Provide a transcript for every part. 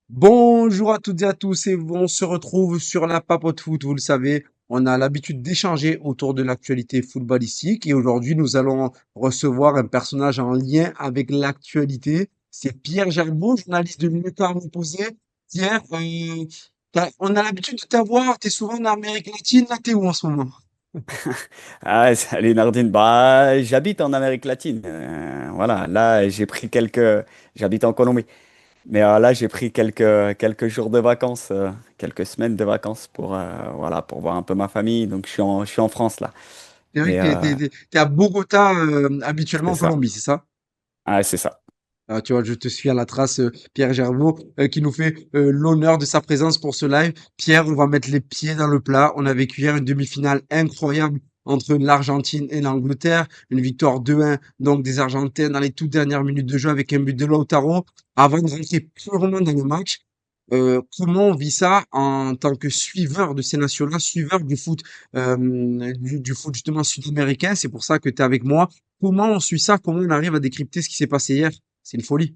Bonjour à toutes et à tous et on se retrouve sur la Papote Foot, vous le savez, on a l'habitude d'échanger autour de l'actualité footballistique et aujourd'hui nous allons recevoir un personnage en lien avec l'actualité. C'est Pierre Gerbeau, journaliste de Lucas Opposé. Pierre, on a l'habitude de t'avoir, t'es souvent en Amérique latine, là t'es où en ce moment? Ah, salut Nardine. Bah, j'habite en Amérique latine. Voilà, là, j'habite en Colombie. Mais là, j'ai pris quelques jours de vacances, quelques semaines de vacances voilà, pour voir un peu ma famille. Donc, je suis en France, là. C'est vrai Et que t'es à Bogota, habituellement c'est en ça. Colombie, c'est ça? Ah, c'est ça. Ah, tu vois, je te suis à la trace, Pierre Gervaux, qui nous fait l'honneur de sa présence pour ce live. Pierre, on va mettre les pieds dans le plat. On a vécu hier une demi-finale incroyable entre l'Argentine et l'Angleterre. Une victoire 2-1, donc des Argentins dans les toutes dernières minutes de jeu avec un but de Lautaro. Avant de rentrer purement dans le match, comment on vit ça en tant que suiveur de ces nations-là, suiveur du foot, du foot justement sud-américain? C'est pour ça que tu es avec moi. Comment on suit ça? Comment on arrive à décrypter ce qui s'est passé hier? C'est une folie.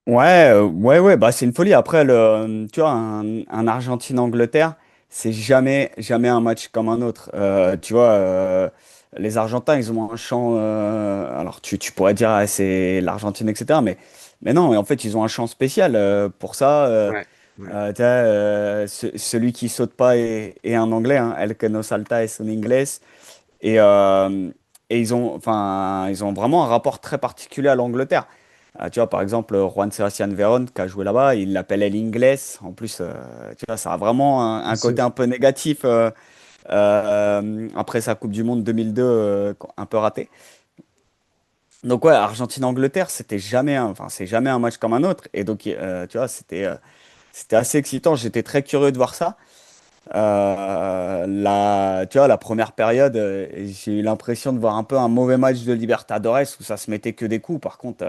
Ouais, ouais, bah, c'est une folie. Après, tu vois, un Argentine-Angleterre, c'est jamais un match comme un autre. Tu vois, les Argentins, ils ont un chant. Alors, tu pourrais dire, ah, c'est l'Argentine, etc. Mais non, en fait, ils ont un chant spécial pour ça. Ouais, ouais. Tu vois, celui qui saute pas est un Anglais, hein, El que no salta es un inglés. Et, euh, et ils ont vraiment un rapport très particulier à l'Angleterre. Tu vois, par exemple, Juan Sebastián Veron, qui a joué là-bas, il l'appelait l'Inglés. En plus, tu vois, ça a vraiment un Bien sûr. côté un peu négatif après sa Coupe du Monde 2002, un peu raté. Donc ouais, Argentine-Angleterre, c'est jamais un match comme un autre. Et donc, tu vois, c'était assez excitant. J'étais très curieux de voir ça. Tu vois, la première période, j'ai eu l'impression de voir un peu un mauvais match de Libertadores où ça se mettait que des coups. Par contre,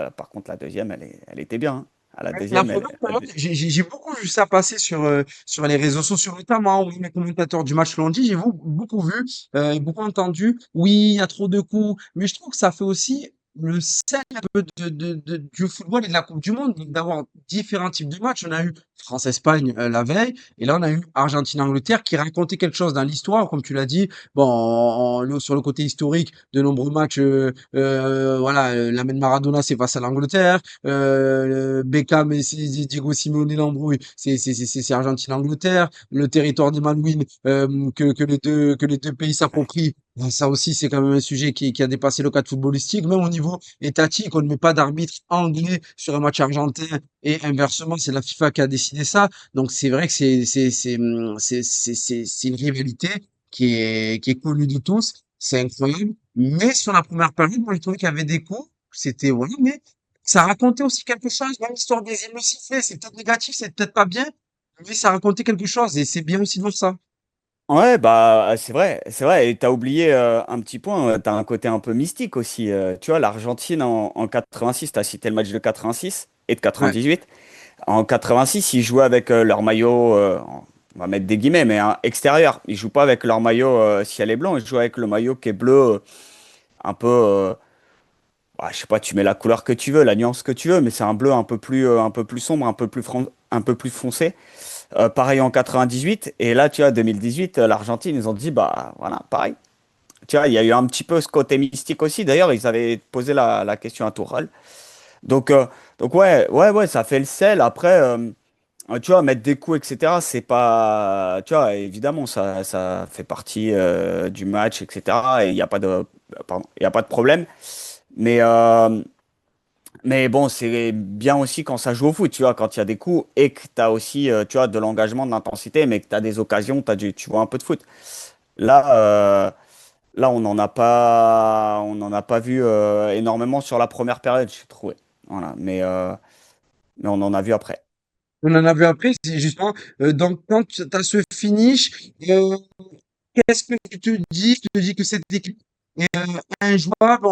la deuxième, elle était bien, hein. À la La deuxième, première période, j'ai beaucoup vu ça passer sur les réseaux sociaux, notamment où les commentateurs du match l'ont dit, beaucoup vu, beaucoup entendu. Oui, il y a trop de coups, mais je trouve que ça fait aussi le sel un peu du football et de la Coupe du Monde, donc d'avoir différents types de matchs. On a eu France-Espagne la veille, et là on a eu Argentine-Angleterre qui racontait quelque chose dans l'histoire, comme tu l'as dit. Bon, sur le côté historique, de nombreux matchs, voilà, l'Amène Maradona, c'est face à l'Angleterre. Beckham et Diego Simeone l'embrouille, c'est Argentine-Angleterre. Le territoire des Malouines, que les deux pays s'approprient. Ben, ça aussi, c'est quand même un sujet qui a dépassé le cadre footballistique. Même au niveau étatique, on ne met pas d'arbitre anglais sur un match argentin et inversement, c'est la FIFA qui a décidé ça. Donc c'est vrai que c'est une rivalité qui est connue de tous. C'est incroyable. Mais sur la première période, moi, je trouvais qu'il y avait des coups. C'était, voilà, mais ça racontait aussi quelque chose, même l'histoire des îles sifflées, c'est peut-être négatif, c'est peut-être pas bien, mais ça racontait quelque chose et c'est bien aussi de voir ça. Ouais, bah c'est vrai. Et t'as oublié un petit point. T'as un côté un peu mystique aussi. Tu vois, l'Argentine en 86, t'as cité le match de 86 et de Ouais, 98. En 86, ils jouaient avec leur maillot, on va mettre des guillemets, mais extérieur. Ils jouent pas avec leur maillot ciel et blanc. Ils jouent avec le maillot qui est bleu, un peu. Je sais pas, tu mets la couleur que tu veux, la nuance que tu veux, mais c'est un bleu un peu plus sombre, un peu plus foncé. Pareil en 98, et là, tu vois, 2018, l'Argentine, ils ont dit, bah voilà, pareil. Tu vois, il y a eu un petit peu ce côté mystique aussi. D'ailleurs, ils avaient posé la question à Tourelle. Donc, euh, donc ouais, ça fait le sel. Après, tu vois, mettre des coups, etc., c'est pas. Tu vois, évidemment, ça fait partie du match, etc., et il n'y a pas de. Pardon, il y a pas de problème. Mais, euh, mais bon, c'est bien aussi quand ça joue au foot, tu vois, quand il y a des coups et que tu as aussi, tu vois, de l'engagement, de l'intensité, mais que tu as des occasions, tu vois un peu de foot. Là, là, on n'en a pas vu énormément sur la première période, j'ai trouvé. Voilà, mais on en a vu après. on en a vu après, c'est justement, donc quand tu as ce finish, qu'est-ce que tu te dis? Tu te dis que cette équipe est injouable,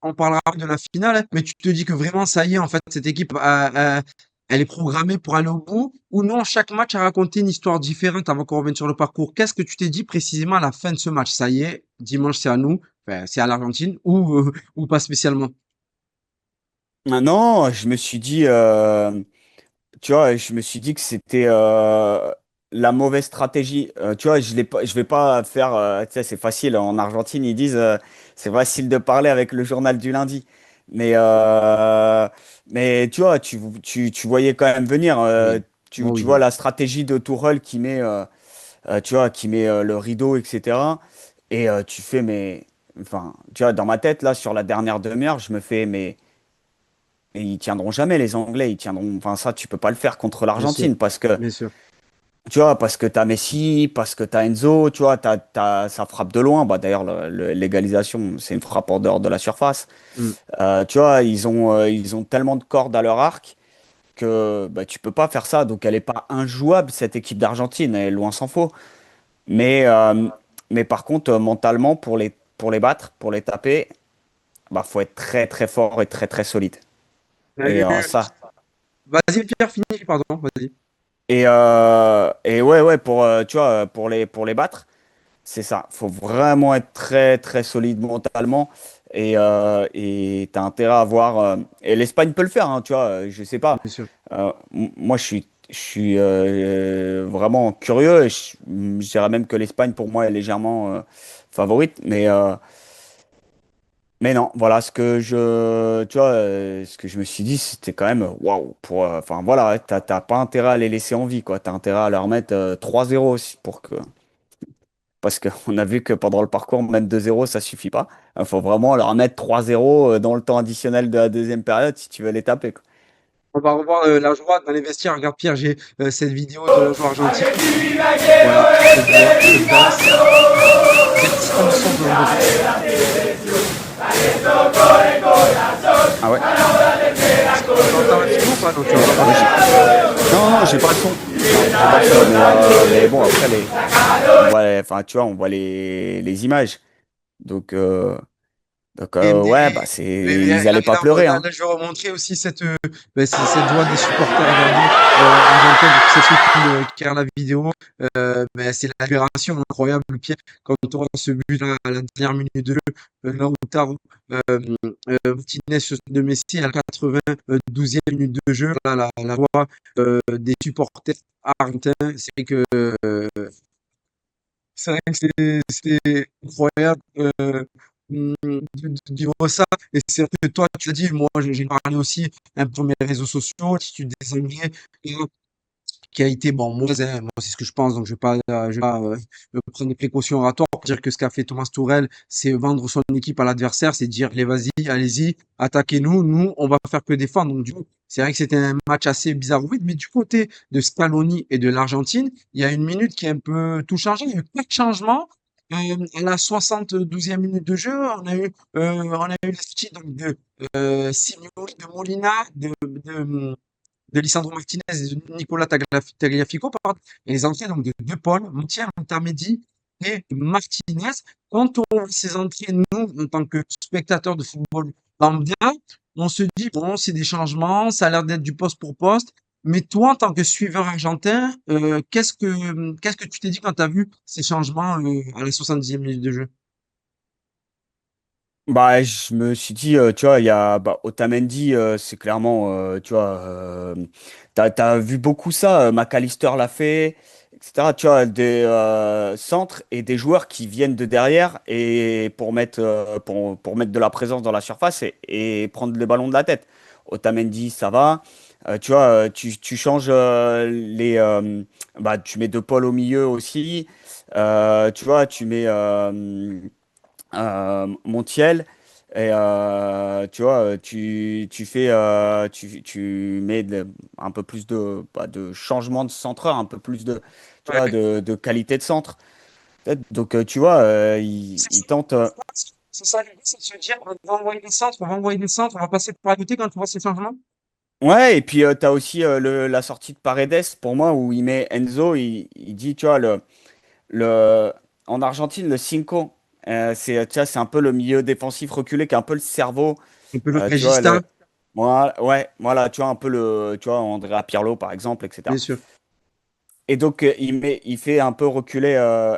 on parlera de la finale, hein, mais tu te dis que vraiment, ça y est, en fait, cette équipe, elle est programmée pour aller au bout, ou non, chaque match a raconté une histoire différente avant qu'on revienne sur le parcours. Qu'est-ce que tu t'es dit précisément à la fin de ce match? Ça y est, dimanche, c'est à nous, enfin, c'est à l'Argentine, ou pas spécialement? Maintenant, je me suis dit, tu vois, je me suis dit que c'était la mauvaise stratégie. Tu vois, je vais pas faire. Tu sais, c'est facile. En Argentine, ils disent c'est facile de parler avec le journal du lundi. Mais, euh, mais tu vois, tu voyais quand même venir. Oui. Oh Tu oui, vois oui. la stratégie de Tourelle tu vois, qui met le rideau, etc. Et tu fais, mais. Enfin, tu vois, dans ma tête, là, sur la dernière demi-heure, je me fais, mais ils tiendront jamais, les Anglais. Ils tiendront. Enfin, ça, tu peux pas le faire contre Bien sûr. l'Argentine parce que. Bien sûr. Tu vois, parce que t'as Messi, parce que t'as Enzo, tu vois, ça frappe de loin. Bah, d'ailleurs, l'égalisation, c'est une frappe en dehors de la surface. Mm. Tu vois, ils ont tellement de cordes à leur arc que bah, tu peux pas faire ça. Donc, elle est pas injouable, cette équipe d'Argentine, elle, loin s'en faut. Mais, euh, mais par contre, mentalement, pour les battre, pour les taper, bah, faut être très, très fort et très, très solide. Et ça. Vas-y, Pierre, finis, pardon, vas-y. Et ouais, ouais, tu vois, pour les battre. C'est ça, faut vraiment être très très solide mentalement et t'as intérêt à avoir et l'Espagne peut le faire, hein, tu vois, je sais pas. Bien sûr. Moi je suis vraiment curieux et je dirais même que l'Espagne pour moi est légèrement favorite, mais non, voilà tu vois, ce que je me suis dit, c'était quand même waouh pour enfin voilà, ouais, t'as pas intérêt à les laisser en vie quoi, t'as intérêt à leur mettre 3-0 aussi pour que parce qu'on a vu que pendant le parcours, même 2-0, ça suffit pas. Il faut vraiment leur mettre 3-0 dans le temps additionnel de la deuxième période si tu veux les taper, quoi. On va revoir la joie dans les vestiaires. Regarde, Pierre, j'ai cette vidéo de la joie argentine. Voilà, cette danse. Cette chanson de foot. Ah ouais? Tu entends un petit peu ou pas? Non, tu entends pas. Moi, non, non, j'ai pas le son. Non, j'ai pas le son. Mais bon, après, enfin, tu vois, on voit les images. Donc, ouais, bah, ils allaient Et pas pleurer, hein. là, je vais remontrer aussi cette joie des supporters. Regardez, argentins, pour ceux qui regardent la vidéo, c'est la libération incroyable, Pierre, quand on voit ce but-là à la dernière minute de jeu, Lautaro Martinez de Messi à la 92e minute de jeu, là, la voix des supporters argentins, c'est vrai que c'est incroyable de vivre ça. Et c'est vrai que toi, tu as dit, moi, j'ai parlé aussi un peu sur mes réseaux sociaux, l'attitude des Anglais, qui a été, bon, mauvaise, hein, moi, c'est ce que je pense, donc je vais pas prendre des précautions oratoires pour dire que ce qu'a fait Thomas Tuchel, c'est vendre son équipe à l'adversaire, c'est dire, les vas-y, allez-y, attaquez-nous, nous, on va faire que défendre. Donc, du coup, c'est vrai que c'était un match assez bizarre, oui, mais du côté de Scaloni et de l'Argentine, il y a une minute qui a un peu tout changé, il y a eu pas de changement. À la 72e minute de jeu, on a eu la sortie donc de Simeone, de Molina, de Lisandro Martinez et de Nicolas Tagliafico, pardon, et les entrées donc de Paul, Montiel, Montamedi et Martinez. Quand on voit ces entrées, nous, en tant que spectateurs de football lambda, on se dit, bon, c'est des changements, ça a l'air d'être du poste pour poste. Mais toi, en tant que suiveur argentin, qu'est-ce que tu t'es dit quand tu as vu ces changements à la 70e minute de jeu? Bah, je me suis dit, tu vois, il y a bah, Otamendi, c'est clairement, tu vois, t'as vu beaucoup ça, McAllister l'a fait, etc. Tu vois, des centres et des joueurs qui viennent de derrière et pour mettre de la présence dans la surface et prendre le ballon de la tête. Otamendi, ça va. Tu vois, tu changes bah, tu mets De Paul au milieu aussi. Tu vois, tu mets Montiel. Et tu vois, tu mets un peu plus de changement de centreur, un peu plus tu vois, Ouais. de qualité de centre. Donc, tu vois, C'est il ça, tente. c'est ça l'idée, c'est de se dire, on va envoyer des centres, on va envoyer des centres, on va passer par à côté quand on voit ces changements. Ouais, et puis tu as aussi la sortie de Paredes, pour moi, où il met Enzo, il dit, tu vois, le, en Argentine, le cinco, tu vois, c'est un peu le milieu défensif reculé, qui est un peu le cerveau. Un peu le Tu vois, Regista, voilà, ouais, voilà, tu vois, un peu tu vois, Andrea Pirlo, par exemple, bien etc. sûr. Et donc, il fait un peu reculer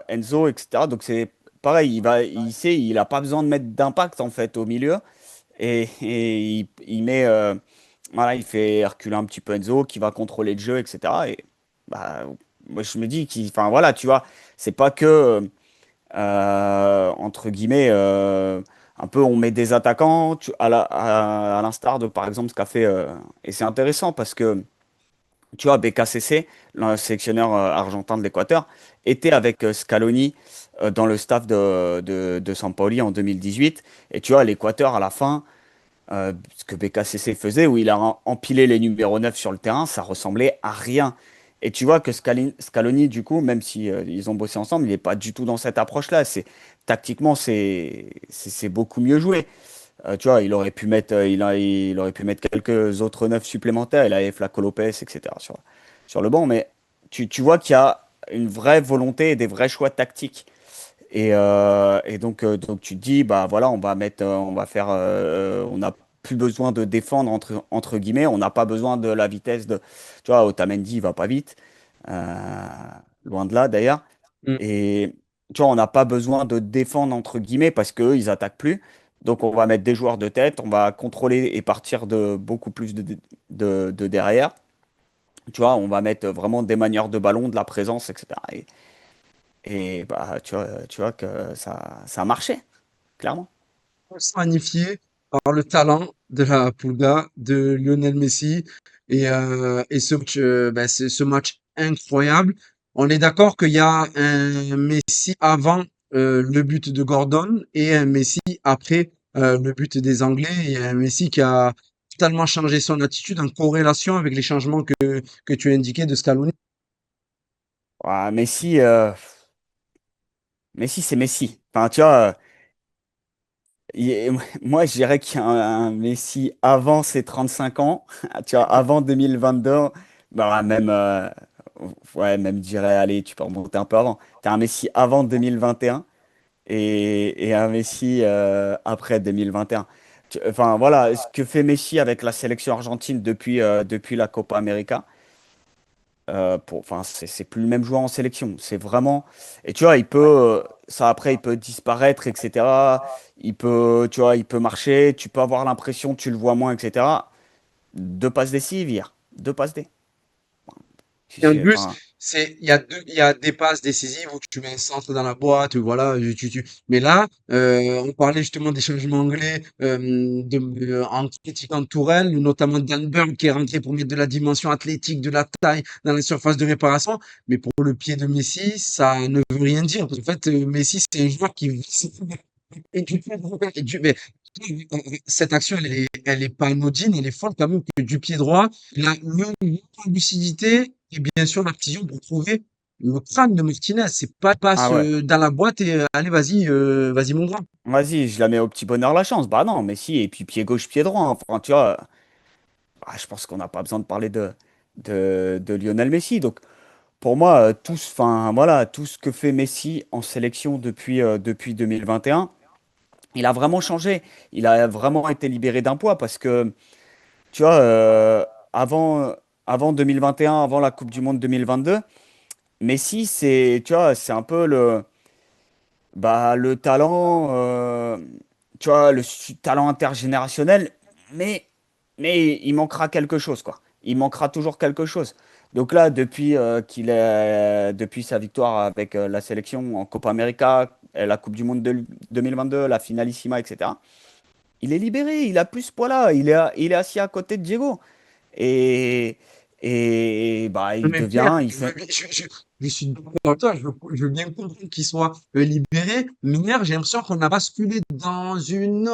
Enzo, etc. Donc, c'est pareil, il sait, il a pas besoin de mettre d'impact, en fait, au milieu. Et il met voilà, il fait reculer un petit peu Enzo, qui va contrôler le jeu, etc. Et bah, moi, je me dis enfin voilà, tu vois, c'est pas que entre guillemets, un peu on met des attaquants à l'instar de par exemple ce qu'a fait et c'est intéressant parce que tu vois BKCC, le sélectionneur argentin de l'Équateur, était avec Scaloni dans le staff de Sampaoli en 2018 et tu vois l'Équateur à la fin ce que BKCC faisait, où il a empilé les numéros 9 sur le terrain, ça ressemblait à rien. Et tu vois que Scaloni, du coup, même si ils ont bossé ensemble, il n'est pas du tout dans cette approche-là. Tactiquement, c'est beaucoup mieux joué. Tu vois, il aurait pu mettre quelques autres neufs supplémentaires. Il avait Flaco Lopez, etc. sur le banc. Mais tu vois qu'il y a une vraie volonté et des vrais choix tactiques. Et donc tu te dis, bah voilà, on n'a plus besoin de défendre entre guillemets, on n'a pas besoin de la vitesse de, tu vois, Otamendi, il va pas vite, euh, loin de là d'ailleurs. Mm. Et tu vois, on n'a pas besoin de défendre entre guillemets parce qu'eux, ils attaquent plus. Donc on va mettre des joueurs de tête, on va contrôler et partir de beaucoup plus de derrière. Tu vois, on va mettre vraiment des manières de ballon, de la présence, etc. Et bah, tu vois que ça a marché, clairement. Magnifié par le talent de la Pulga, de Lionel Messi et ce match incroyable. On est d'accord qu'il y a un Messi avant le but de Gordon et un Messi après le but des Anglais et un Messi qui a totalement changé son attitude en corrélation avec les changements que tu as indiqués de Scaloni. Ouais, Messi, c'est Messi. Enfin, tu vois, moi, je dirais qu'il y a un Messi avant ses 35 ans, tu vois, avant 2022, bah, même, ouais, même, je dirais, allez, tu peux remonter un peu avant. Tu as un Messi avant 2021 et un Messi après 2021. Enfin, voilà, ce que fait Messi avec la sélection argentine depuis la Copa América. Enfin, c'est plus le même joueur en sélection. C'est vraiment. Et tu vois, ça après, il peut disparaître, etc. Tu vois, il peut marcher. Tu peux avoir l'impression, tu le vois moins, etc. Deux passes décisives hier. Deux passes D. Et en plus, Enfin, il y a des passes décisives où tu mets un centre dans la boîte, voilà, mais là, on parlait justement des changements anglais, en critiquant Tourelle, notamment Dan Burn qui est rentré pour mettre de la dimension athlétique, de la taille dans la surface de réparation. Mais pour le pied de Messi, ça ne veut rien dire. Parce qu'en fait, Messi, c'est un joueur qui et du pied droit, mais, cette action, elle est pas anodine, elle est folle quand même que du pied droit, la lucidité et bien sûr la précision pour trouver le crâne de Martinez. C'est pas ah passe ouais. dans la boîte et allez, vas-y mon grand. Vas-y, je la mets au petit bonheur la chance. Bah non, mais si. Et puis pied gauche, pied droit. Enfin, tu vois, je pense qu'on n'a pas besoin de parler de Lionel Messi. Donc, pour moi, enfin, voilà, tout ce que fait Messi en sélection depuis 2021. Il a vraiment changé. Il a vraiment été libéré d'un poids parce que, tu vois, avant 2021, avant la Coupe du Monde 2022, Messi, tu vois, c'est un peu le talent, tu vois, talent intergénérationnel, mais, mais il manquera quelque chose, quoi. Il manquera toujours quelque chose. Donc là, depuis sa victoire avec la sélection en Copa América, la Coupe du Monde de 2022, la finalissima, etc. Il est libéré, il a plus ce poids-là, il est assis à côté de Diego. Et, et bah, il Mais Pierre, devient, il fait. je suis d'accord avec toi, je veux bien comprendre qu'il soit libéré, mais hier, j'ai l'impression qu'on a basculé dans une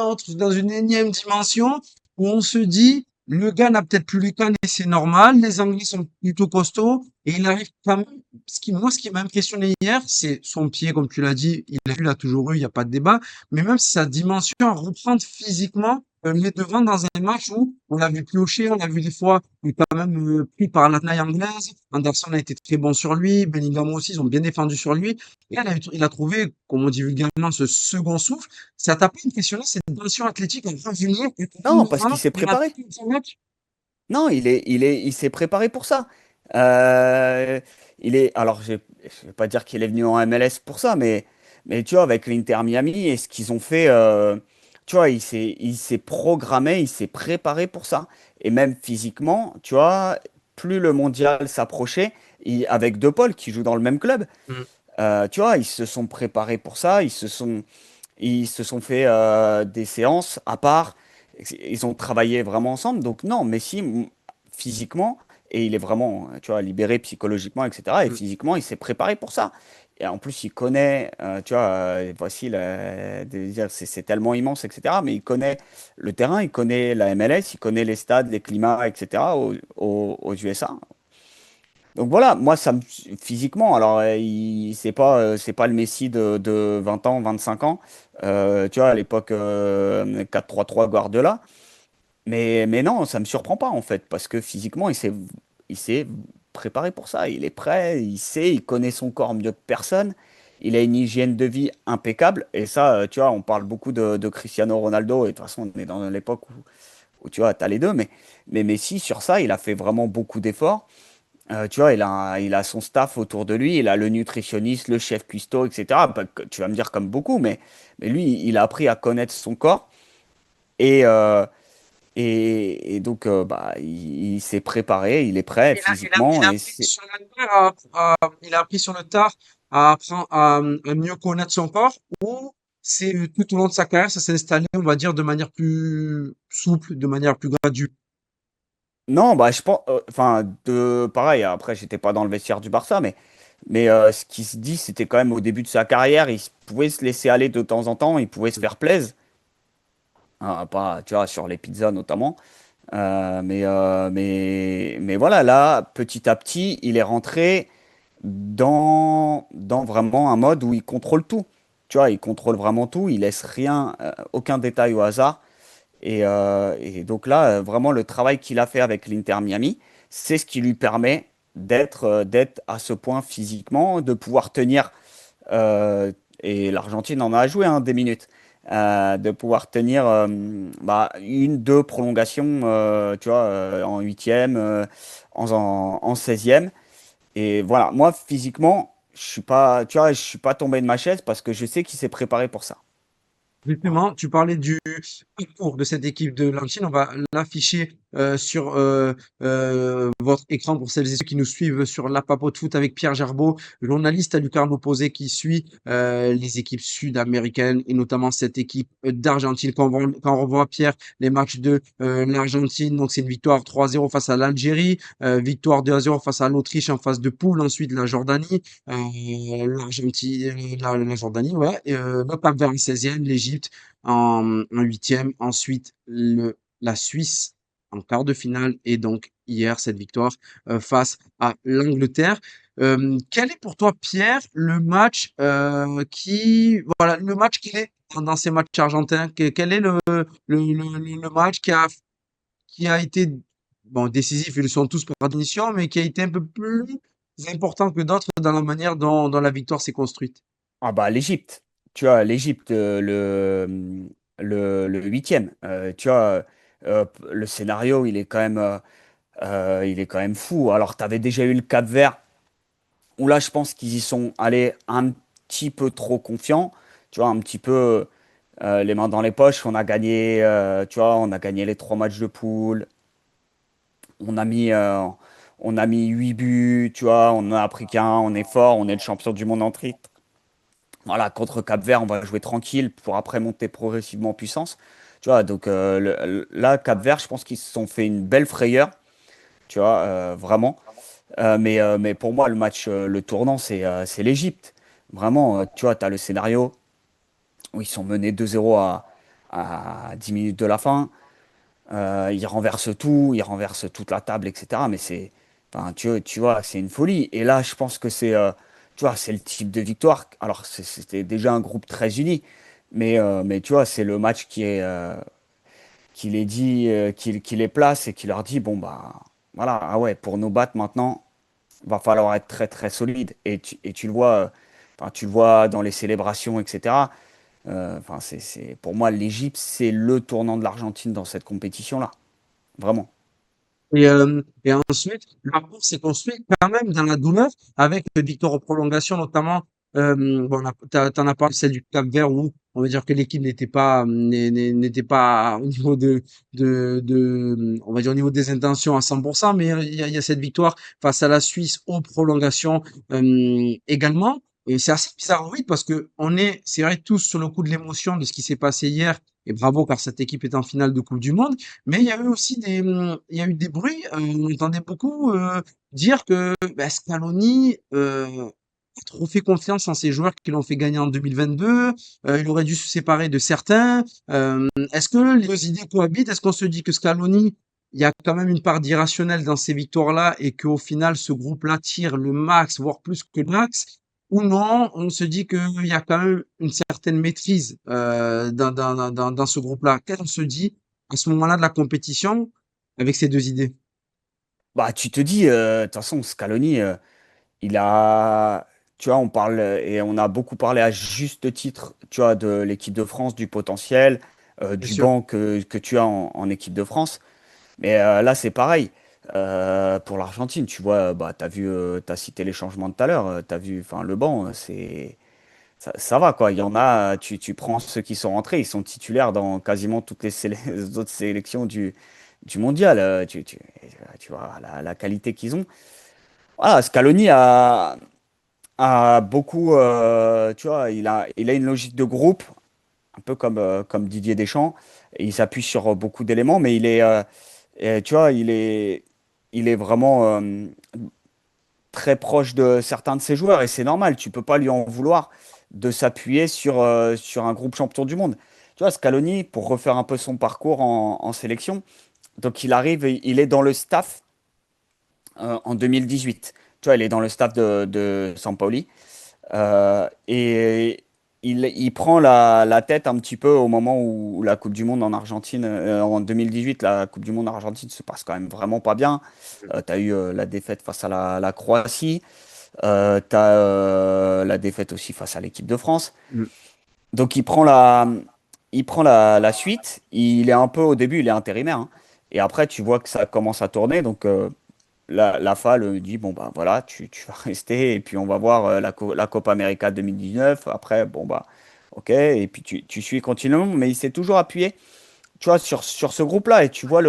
énième dimension où on se dit, le gars n'a peut-être plus les cannes et c'est normal, les Anglais sont plutôt costauds, et il arrive quand même, ce qui m'a impressionné hier, c'est son pied, comme tu l'as dit, il a toujours eu, il n'y a pas de débat, mais même sa dimension à reprendre physiquement, les devants dans un match où on l'a vu piocher, on l'a vu des fois il est quand même pris par la taille anglaise. Anderson a été très bon sur lui. Bellingham aussi, ils ont bien défendu sur lui. Et il a trouvé, comme on dit vulgairement, ce second souffle. Ça t'a pas impressionné, cette dimension athlétique en revenir et Non, totalement parce qu'il s'est il a préparé. tout son match. Non, il s'est préparé pour ça. Alors, je vais pas dire qu'il est venu en MLS pour ça, mais tu vois, avec l'Inter Miami et ce qu'ils ont fait, tu vois, il s'est programmé, il s'est préparé pour ça. Et même physiquement, tu vois, plus le mondial s'approchait, avec De Paul qui joue dans le même club, Mm. tu vois, ils se sont préparés pour ça, ils se sont fait des séances à part, ils ont travaillé vraiment ensemble. Donc non, Messi, physiquement, et il est vraiment, tu vois, libéré psychologiquement, etc. Et Mm. physiquement, il s'est préparé pour ça. Et en plus, il connaît, tu vois, voici, c'est tellement immense, etc. Mais il connaît le terrain, il connaît la MLS, il connaît les stades, les climats, etc. Aux USA. Donc voilà, moi, physiquement, alors, c'est pas le Messi de 20 ans, 25 ans, tu vois, à l'époque 4-3-3 Guardiola. Mais non, ça me surprend pas, en fait, parce que physiquement, il s'est préparé pour ça. Il est prêt, il sait, il connaît son corps mieux que personne. Il a une hygiène de vie impeccable. Et ça, tu vois, on parle beaucoup de Cristiano Ronaldo. Et de toute façon, on est dans l'époque où tu vois, tu as les deux. Mais Messi, sur ça, il a fait vraiment beaucoup d'efforts. Tu vois, il a son staff autour de lui, il a le nutritionniste, le chef cuistot, etc. Tu vas me dire comme beaucoup, mais lui, il a appris à connaître son corps et, et donc bah, il s'est préparé, il est prêt Il physiquement a et appris sur le tard il a appris sur le tard à mieux connaître son corps ou c'est tout au long de sa carrière, ça s'est installé, on va dire, de manière plus souple, de manière plus graduelle. non, bah je pense, enfin pareil. Après, j'étais pas dans le vestiaire du Barça, mais ce qui se dit, c'était quand même au début de sa carrière, pouvait se laisser aller de temps en temps, il pouvait se faire plaisir, hein, pas, tu vois, sur les pizzas notamment. Mais voilà, là, petit à petit, il est rentré dans vraiment un mode où il contrôle tout. Tu vois, il contrôle vraiment tout, il laisse rien, aucun détail au hasard. Et donc là, vraiment, le travail qu'il a fait avec l'Inter Miami, c'est ce qui lui permet d'être à ce point physiquement, de pouvoir tenir, euh, et l'Argentine en a joué hein, des minutes, de pouvoir tenir bah, une, deux prolongations, tu vois, en huitième, en 16e. Et voilà, moi, physiquement, je suis pas, tu vois, je suis pas tombé de ma chaise parce que je sais qu'il s'est préparé pour ça. Justement, tu parlais du parcours de cette équipe de l'Argentine. On va l'afficher sur votre écran pour celles et ceux qui nous suivent sur la Papote Foot avec Pierre Gerbeau, journaliste à Lucarno Posé qui suit les équipes sud-américaines et notamment cette équipe d'Argentine. Quand on revoit Pierre les matchs de l'Argentine, donc c'est une victoire 3-0 face à l'Algérie, victoire 2-0 face à l'Autriche en phase de poule, ensuite la Jordanie. L'Argentine, la Jordanie, ouais, le Cap-Vert en 16e, l'Égypte en 8e, ensuite la Suisse en quart de finale et donc hier cette victoire face à l'Angleterre. Quel est pour toi, Pierre, le match voilà, le match qu'il est dans ces matchs argentins? Quel est le match qui a été bon, décisif, ils le sont tous par définition, mais qui a été un peu plus important que d'autres dans la manière dont la victoire s'est construite. Ah bah l'Égypte, tu vois, l'Égypte, le huitième, tu vois, le scénario, il est quand même fou. Alors, tu avais déjà eu le Cap-Vert, où là, je pense qu'ils y sont allés un petit peu trop confiants, tu vois, un petit peu les mains dans les poches. On a gagné, tu vois, on a gagné les trois matchs de poule, on a mis, euh, on a mis 8 buts, tu vois, on en a pris qu'un, on est fort, on est le champion du monde en titre. Voilà, contre Cap-Vert, on va jouer tranquille pour après monter progressivement en puissance. Tu vois, donc là, Cap-Vert, je pense qu'ils se sont fait une belle frayeur, tu vois, vraiment. Mais pour moi, le match, le tournant, c'est l'Égypte. Vraiment, tu vois, tu as le scénario où ils sont menés 2-0 à 10 minutes de la fin. Ils renversent tout, ils renversent toute la table, etc. Mais enfin, tu vois, c'est une folie. Et là, je pense que tu vois, c'est le type de victoire. Alors, c'était déjà un groupe très uni, mais tu vois, c'est le match qui les dit, qui les place et qui leur dit, bon bah, voilà, ah ouais, pour nous battre maintenant, va falloir être très très solide. Et tu le vois, enfin, tu le vois dans les célébrations, etc. Enfin, pour moi, l'Égypte, c'est le tournant de l'Argentine dans cette compétition-là. Vraiment. Et ensuite, la course s'est construite quand même dans la douleur avec une victoire aux prolongations, notamment Bon, t'en as parlé, celle du Cap-Vert où on va dire que l'équipe n'était pas au niveau on va dire au niveau des intentions à 100%, mais il y a cette victoire face à la Suisse aux prolongations également. Et c'est assez bizarre, oui, parce que c'est vrai, tous sur le coup de l'émotion de ce qui s'est passé hier. Et bravo, car cette équipe est en finale de Coupe du Monde. Mais il y a eu aussi il y a eu des bruits. On entendait beaucoup dire que Scaloni a trop fait confiance en ces joueurs qui l'ont fait gagner en 2022. Il aurait dû se séparer de certains. Est-ce que les deux idées cohabitent? Est-ce qu'on se dit que Scaloni, il y a quand même une part d'irrationnel dans ces victoires-là et qu'au final, ce groupe-là tire le max, voire plus que le max? Ou non, on se dit qu'il y a quand même une certaine maîtrise dans ce groupe-là. Qu'est-ce qu'on se dit à ce moment-là de la compétition avec ces deux idées? Bah, tu te dis, de toute façon, Scaloni, il a, tu vois, on parle et on a beaucoup parlé à juste titre, tu vois, de l'équipe de France, du potentiel, Bien du sûr. banc que tu as en équipe de France. Mais là, c'est pareil. Pour l'Argentine, tu vois, bah, t'as cité les changements tout à l'heure, t'as vu, enfin, le banc, ça va quoi. Il y en a, tu prends ceux qui sont rentrés, ils sont titulaires dans quasiment toutes les autres sélections du mondial. Tu vois la qualité qu'ils ont. Voilà, Scaloni a beaucoup, tu vois, il a une logique de groupe, un peu comme Didier Deschamps. Et il s'appuie sur beaucoup d'éléments, mais tu vois, il est vraiment très proche de certains de ses joueurs et c'est normal. Tu peux pas lui en vouloir de s'appuyer sur un groupe champion du monde. Tu vois, Scaloni, pour refaire un peu son parcours en sélection, donc il arrive, il est dans le staff en 2018. Tu vois, il est dans le staff de Sampaoli. Et il prend la tête un petit peu au moment où la Coupe du Monde en Argentine, en 2018, la Coupe du Monde en Argentine se passe quand même vraiment pas bien. Tu as eu la défaite face à la Croatie, tu as la défaite aussi face à l'équipe de France. Mm. Donc il prend la suite. Il est un peu au début, il est intérimaire, hein. Et après, tu vois que ça commence à tourner. Donc la FA le dit, bon, bah voilà, tu vas rester et puis on va voir la Copa América 2019. Après, bon, bah, ok. Et puis tu suis continuellement, mais il s'est toujours appuyé, tu vois, sur ce groupe-là. Et tu vois,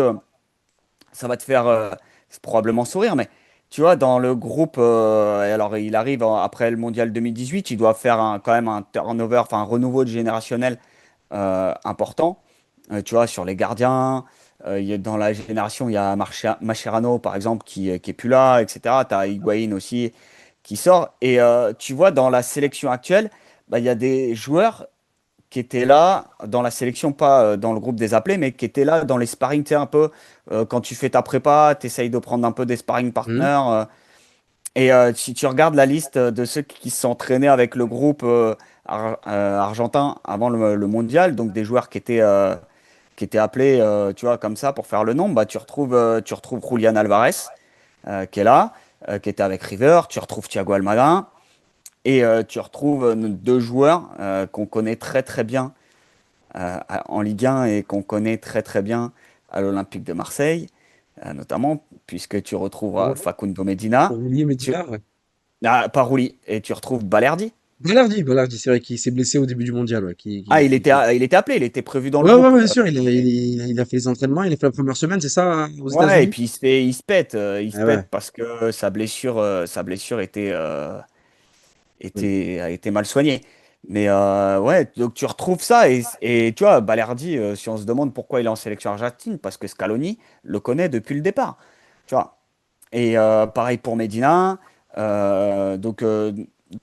ça va te faire probablement sourire, mais tu vois, dans le groupe, et alors il arrive après le Mondial 2018, il doit faire quand même un turnover, enfin un renouveau de générationnel important. Tu vois, sur les gardiens, dans la génération, il y a Mascherano, par exemple, qui est plus là, etc. Tu as Higuaín aussi qui sort. Et tu vois, dans la sélection actuelle, bah, il y a des joueurs qui étaient là dans la sélection, pas dans le groupe des appelés, mais qui étaient là dans les sparring, tu sais, un peu, quand tu fais ta prépa, tu essayes de prendre un peu des sparring Mm. partners. Et si tu regardes la liste de ceux qui s'entraînaient avec le groupe argentin avant le mondial, donc des joueurs qui étaient appelés, tu vois, comme ça pour faire le nombre, bah, tu retrouves Julian Alvarez, qui est là, qui était avec River, tu retrouves Thiago Almada, et tu retrouves deux joueurs qu'on connaît très très bien en Ligue 1 et qu'on connaît très très bien à l'Olympique de Marseille, notamment, puisque tu retrouveras Roulé, Facundo Medina, Roulier tu, Medina, ouais. pas Rulli, et tu retrouves Balerdi. Balerdi, c'est vrai qu'il s'est blessé au début du mondial, ouais, Ah, il était appelé, il était prévu dans le Ouais, ouais, groupe. ouais, bien sûr, il a fait les entraînements, il a fait la première semaine, c'est ça, aux Ouais, et États-Unis? puis il se pète, il se Ah ouais. pète parce que sa blessure Oui. a été mal soignée. Mais ouais, donc tu retrouves ça et tu vois, Balerdi, si on se demande pourquoi il est en sélection argentine, parce que Scaloni le connaît depuis le départ. Tu vois. Et pareil pour Medina. euh, donc, euh,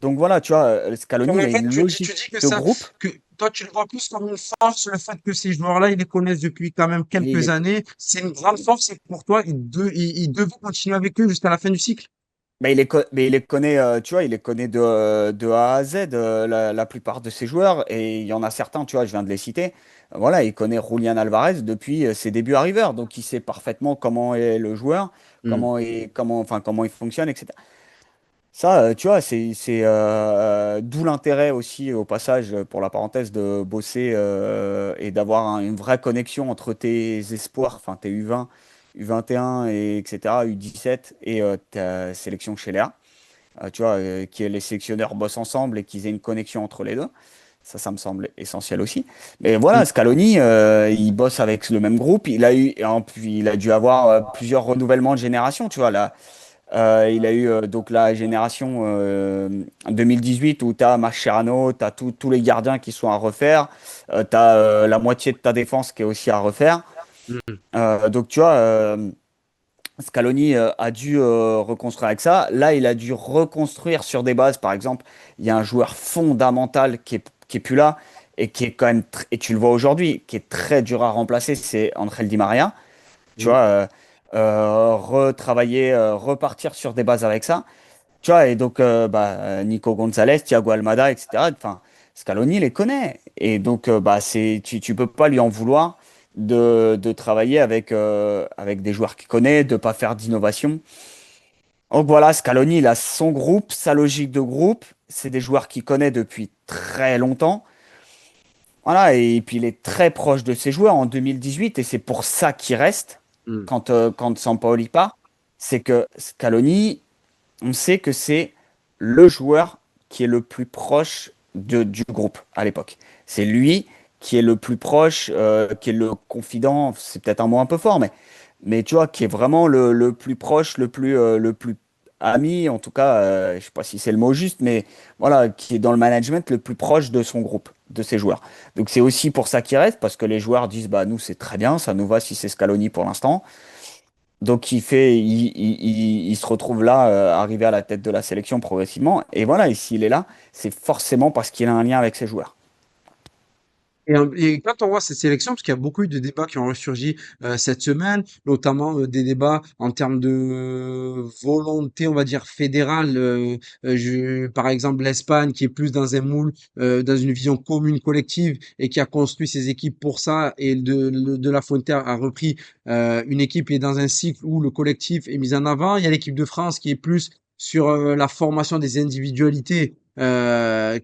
donc voilà, tu vois, Donc, Scaloni, il en a fait, une tu logique dis que de ça, groupe. que toi, tu le vois plus comme une force, le fait que ces joueurs-là, ils les connaissent depuis quand même Et il quelques est, années. C'est une grande force et pour toi, il devait continuer avec eux jusqu'à la fin du cycle. mais il les connaît, tu vois, il les connaît de A à Z, la plupart de ses joueurs. Et il y en a certains, tu vois, je viens de les citer. Voilà, il connaît Julian Alvarez depuis ses débuts à River. Donc il sait parfaitement comment est le joueur, Hmm. enfin, comment il fonctionne, etc. Ça, tu vois, c'est d'où l'intérêt aussi, au passage, pour la parenthèse, de bosser et d'avoir une vraie connexion entre tes espoirs, enfin tes U20, U21, et, etc., U17 et ta sélection chez Léa. tu vois, que les sélectionneurs bossent ensemble et qu'ils aient une connexion entre les deux. Ça me semble essentiel aussi. Mais Mm. voilà, Scaloni, il bosse avec le même groupe. Il a dû avoir plusieurs renouvellements de génération. Tu vois, là, il a eu donc la génération 2018 où tu as Mascherano, tu as tous les gardiens qui sont à refaire, tu as la moitié de ta défense qui est aussi à refaire. Mm. Donc, tu vois, Scaloni a dû reconstruire avec ça. Là, il a dû reconstruire sur des bases. Par exemple, il y a un joueur fondamental qui est plus là et qui est quand même, et tu le vois aujourd'hui, qui est très dur à remplacer, c'est Angel Di Maria. Tu Mm. vois, retravailler, repartir sur des bases avec ça. Tu vois, et donc, Nico Gonzalez, Thiago Almada, etc. Enfin, Scaloni les connaît. Et donc, tu peux pas lui en vouloir de travailler avec des joueurs qu'il connaît, de pas faire d'innovation. Donc voilà, Scaloni, il a son groupe, sa logique de groupe. C'est des joueurs qu'il connaît depuis très longtemps. Voilà, et puis il est très proche de ses joueurs en 2018, et c'est pour ça qu'il reste Mm. quand Sampaoli part. C'est que Scaloni, on sait que c'est le joueur qui est le plus proche du groupe à l'époque. C'est lui qui est le plus proche, qui est le confident, c'est peut-être un mot un peu fort, mais tu vois, qui est vraiment le plus proche, le plus ami, en tout cas, je sais pas si c'est le mot juste, mais voilà, qui est dans le management le plus proche de son groupe, de ses joueurs. Donc c'est aussi pour ça qu'il reste, parce que les joueurs disent, bah nous c'est très bien, ça nous va si c'est Scaloni pour l'instant. Donc il se retrouve là, arrivé à la tête de la sélection progressivement. Et voilà, et s'il est là, c'est forcément parce qu'il a un lien avec ses joueurs. Et quand on voit cette sélection, parce qu'il y a beaucoup eu de débats qui ont ressurgi cette semaine, notamment des débats en termes de volonté, on va dire fédérale. Par exemple, l'Espagne qui est plus dans un moule, dans une vision commune, collective, et qui a construit ses équipes pour ça. Et de La Fuente a repris une équipe qui est dans un cycle où le collectif est mis en avant. Il y a l'équipe de France qui est plus sur la formation des individualités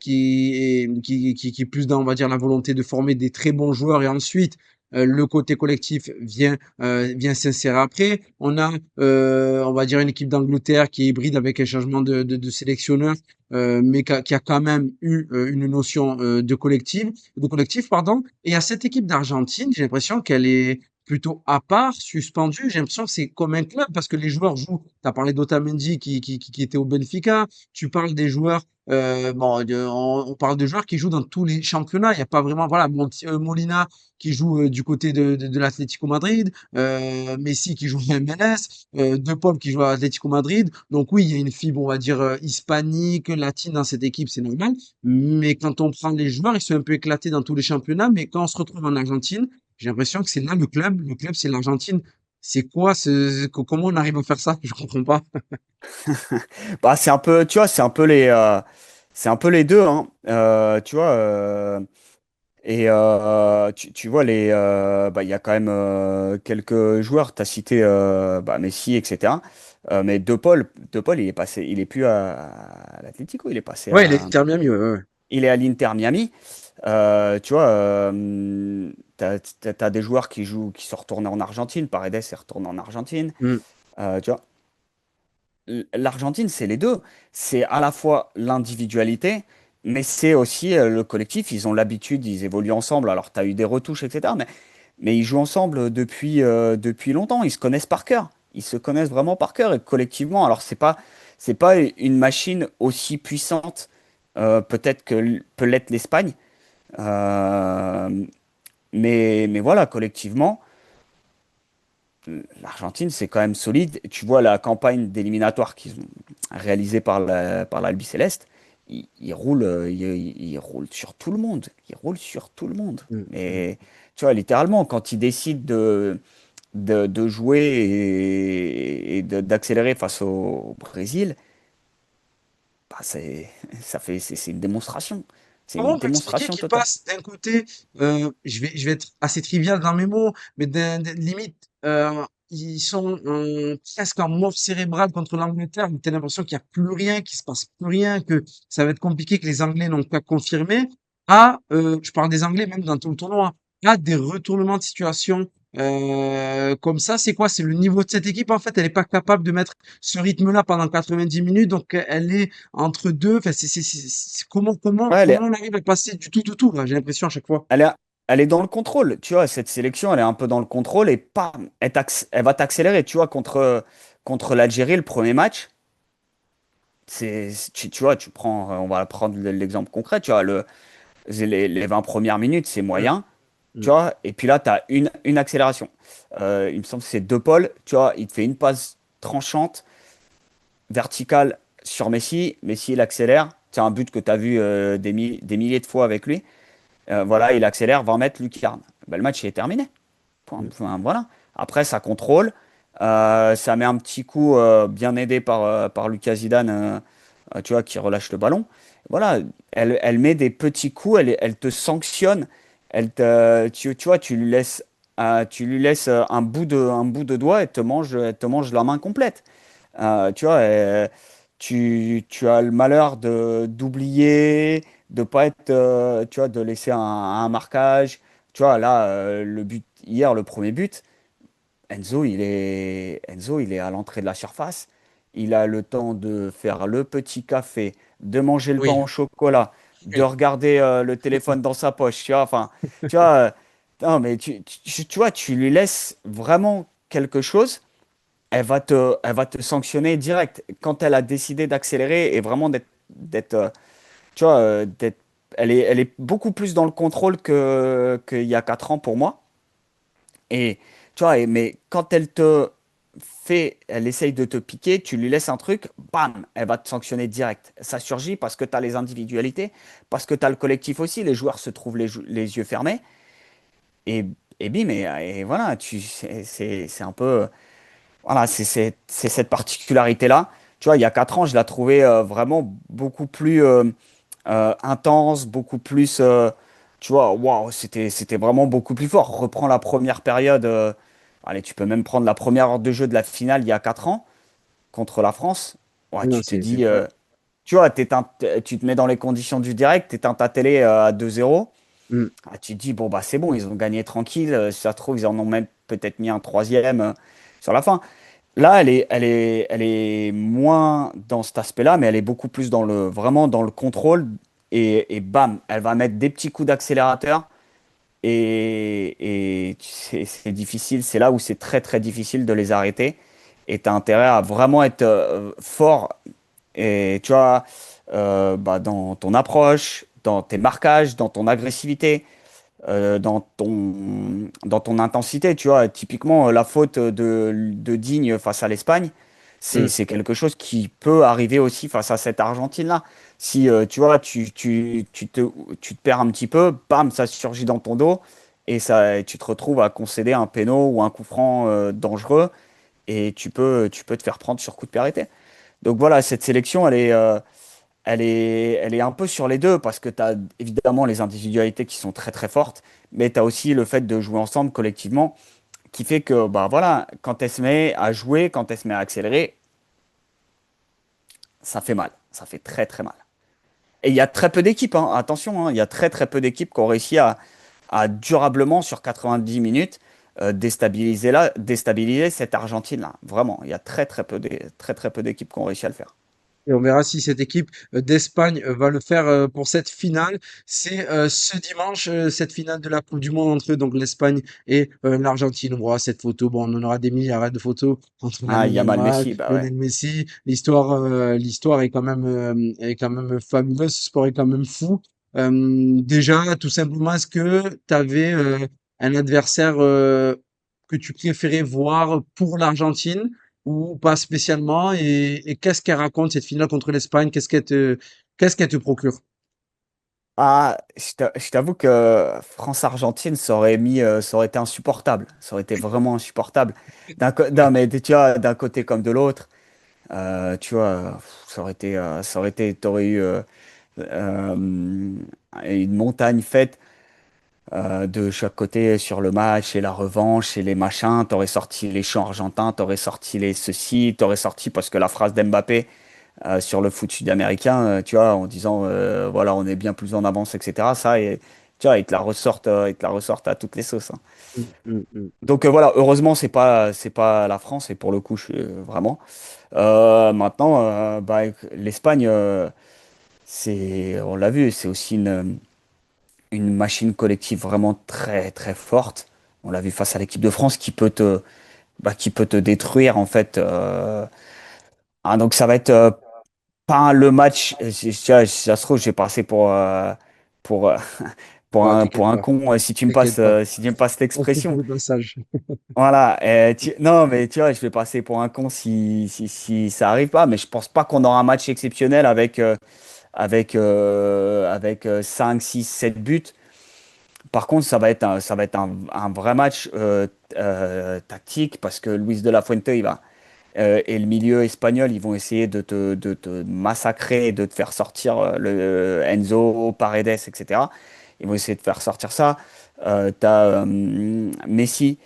qui est plus dans, on va dire, la volonté de former des très bons joueurs et ensuite le côté collectif vient s'insérer après. On a, on va dire, une équipe d'Angleterre qui est hybride avec un changement de sélectionneur, mais qui a quand même eu une notion de collectif, pardon. Et à cette équipe d'Argentine, j'ai l'impression qu'elle est plutôt à part, suspendue. J'ai l'impression que c'est comme un club parce que les joueurs jouent. Tu as parlé d'Otamendi qui était au Benfica. Tu parles des joueurs on parle de joueurs qui jouent dans tous les championnats. Il n'y a pas vraiment, voilà, Molina qui joue du côté de l'Atlético Madrid, Messi qui joue à MLS, De Paul qui joue à Atlético Madrid. Donc oui, il y a une fibre, on va dire, hispanique, latine dans cette équipe, c'est normal. Mais quand on prend les joueurs, ils sont un peu éclatés dans tous les championnats. Mais quand on se retrouve en Argentine, j'ai l'impression que c'est là le club. Le club, c'est l'Argentine. C'est quoi comment on arrive à faire ça? Je comprends pas. Bah, c'est un peu, tu vois, c'est un peu les deux, hein. Tu vois, tu vois il y a quand même quelques joueurs. Tu as cité Messi, etc. Mais De Paul, il est plus à l'Atlético, Ouais, il est Inter Miami, ouais, ouais, ouais. il est à l'Inter Miami. Tu vois, t'as des joueurs qui jouent, qui sont retournés en Argentine. Paredes est retourné en Argentine. Mm. Tu vois, l'Argentine, c'est les deux. C'est à la fois l'individualité, mais c'est aussi le collectif. Ils ont l'habitude, ils évoluent ensemble. Alors, tu as eu des retouches, etc. Mais ils jouent ensemble depuis longtemps. Ils se connaissent par cœur. Ils se connaissent vraiment par cœur et collectivement. Alors, c'est pas une machine aussi puissante, peut-être que peut l'être l'Espagne. Euh, mais voilà, collectivement. L'Argentine, c'est quand même solide. Tu vois la campagne d'éliminatoire qu'ils ont réalisée par l'Albi Céleste, ils roulent, ils roulent sur tout le monde. Ils roulent sur tout le monde. Mm. Mm. Mais tu vois, littéralement, quand ils décident de jouer d'accélérer face au Brésil, bah c'est une démonstration. C'est Comment une on peut expliquer démonstration qu'ils totale. passent d'un côté, je vais être assez trivial dans mes mots, mais limite, ils sont presque en mort cérébrale contre l'Angleterre, où t'as l'impression qu'il n'y a plus rien, qu'il se passe plus rien, que ça va être compliqué, que les Anglais n'ont pas confirmé, je parle des Anglais même dans tout le tournoi, à des retournements de situation Comme ça, c'est quoi? C'est le niveau de cette équipe, en fait, elle est pas capable de mettre ce rythme-là pendant 90 minutes, donc elle est entre deux. Enfin, Ouais, comment on arrive à passer du tout au tout, là, j'ai l'impression à chaque fois. elle est, elle est dans le contrôle. Tu vois, cette sélection, elle est un peu dans le contrôle et pam, elle va t'accélérer. Tu vois, contre l'Algérie, le premier match, tu vois, on va prendre l'exemple concret. Tu vois, les 20 premières minutes, c'est Mm, moyen. Tu mm. vois, et puis là, tu as une accélération. Il me semble que c'est De Paul. Tu vois, il te fait une passe tranchante, verticale sur Messi. Messi, il accélère. C'est un but que tu as vu des milliers de fois avec lui. Voilà, il accélère, 20 mètres, lucarne. Ben, le match il est terminé. Mm. Enfin, voilà. Après, ça contrôle. Ça met un petit coup bien aidé par Lucas Zidane, tu vois, qui relâche le ballon. Voilà, elle met des petits coups, elle te sanctionne. Tu vois, tu lui laisses un bout de doigt et elle te mange la main complète. Tu vois, tu as le malheur d'oublier, de pas être, tu vois, de laisser un marquage. Tu vois, là, le but hier, le premier but, Enzo, il est à l'entrée de la surface. Il a le temps de faire le petit café, de manger le pain Oui, au chocolat, de oui. regarder le téléphone dans sa poche. Tu vois, enfin, tu vois, non, mais tu vois, tu lui laisses vraiment quelque chose, elle va te sanctionner direct. Quand elle a décidé d'accélérer et vraiment tu vois, elle est beaucoup plus dans le contrôle qu'il y a 4 ans pour moi. Et tu vois, mais quand elle essaye de te piquer, tu lui laisses un truc, bam, elle va te sanctionner direct. Ça surgit parce que tu as les individualités, parce que tu as le collectif aussi, les joueurs se trouvent les yeux fermés, et, et bim, et voilà, c'est un peu, voilà, c'est cette particularité-là. Tu vois, il y a 4 ans, je la trouvais vraiment beaucoup plus intense, beaucoup plus. Tu vois, waouh, c'était vraiment beaucoup plus fort. Reprends la première période. Allez, tu peux même prendre la première heure de jeu de la finale il y a 4 ans contre la France. Ouais, Non, tu te c'est dis. incroyable. Tu vois, tu te mets dans les conditions du direct, tu éteins ta télé à 2-0. Mm. Ah, tu te dis, bon, bah c'est bon, ils ont gagné tranquille. Si ça se trouve, ils en ont même peut-être mis un troisième sur la fin. Là, elle est moins dans cet aspect-là, mais elle est beaucoup plus vraiment dans le contrôle. Et bam, elle va mettre des petits coups d'accélérateur. Et c'est difficile. C'est là où c'est très, très difficile de les arrêter. Et tu as intérêt à vraiment être fort. Et tu vois, bah, dans ton approche, dans tes marquages, dans ton agressivité dans ton intensité. Tu vois, typiquement, la faute de Digne face à l'Espagne, Mm. c'est quelque chose qui peut arriver aussi face à cette Argentine-là. Si tu vois, tu te perds un petit peu, bam, ça surgit dans ton dos et tu te retrouves à concéder un péno ou un coup franc dangereux et tu peux te faire prendre sur coup de pied arrêté. Donc voilà, cette sélection, elle est un peu sur les deux parce que tu as évidemment les individualités qui sont très très fortes, mais tu as aussi le fait de jouer ensemble collectivement qui fait que bah voilà, quand elle se met à jouer, quand elle se met à accélérer, ça fait mal, ça fait très très mal. Et il y a très peu d'équipes, hein, attention, hein, il y a très très peu d'équipes qui ont réussi à durablement sur 90 minutes déstabiliser cette Argentine-là. Vraiment, il y a très très peu d'équipes qui ont réussi à le faire. Et on verra si cette équipe d'Espagne va le faire pour cette finale. C'est ce dimanche, cette finale de la Coupe du Monde entre donc l'Espagne et l'Argentine. On verra cette photo. Bon, on en aura des milliards de photos entre Ah, Lamine Yamal Yamal, Messi, bah ouais. Lionel Messi. L'histoire est quand même fabuleuse. Ce sport est quand même fou. Déjà, tout simplement, est-ce que tu avais un adversaire que tu préférais voir pour l'Argentine? Ou pas spécialement? Et qu'est-ce qu'elle raconte, cette finale contre l'Espagne? Qu'est-ce qu'elle te procure? Ah, je t'avoue que France-Argentine, ça aurait été insupportable. Ça aurait été vraiment insupportable. Ouais. Non, mais tu vois, d'un côté comme de l'autre, tu vois, t'aurais eu une montagne faite de chaque côté sur le match et la revanche et les machins. T'aurais sorti les chants argentins, t'aurais sorti les ceci, t'aurais sorti parce que la phrase d'Mbappé sur le foot sud-américain, tu vois, en disant voilà, on est bien plus en avance, etc. Ça, et tu vois, ils te la ressortent à toutes les sauces, hein. Mm. Donc voilà, heureusement, c'est pas la France, et pour le coup, vraiment. Maintenant, bah, l'Espagne, on l'a vu, c'est aussi une machine collective vraiment très très forte. On l'a vu face à l'équipe de France qui peut te détruire en fait. Donc ça va être pas le match. Si ça se trouve, j'ai passé pour, euh, Ouais, t'inquiète pour un pas, con t'inquiète pas. si tu me passes On comprend l'expression. le message. Voilà. Non, mais tu vois, je vais passer pour un con si ça arrive pas. Mais je pense pas qu'on aura un match exceptionnel avec 5, 6, 7 buts. Par contre, ça va être un vrai match tactique parce que Luis de la Fuente, et le milieu espagnol, ils vont essayer de te massacrer et de te faire sortir Enzo, Paredes, etc. Ils vont essayer de faire sortir ça. Messi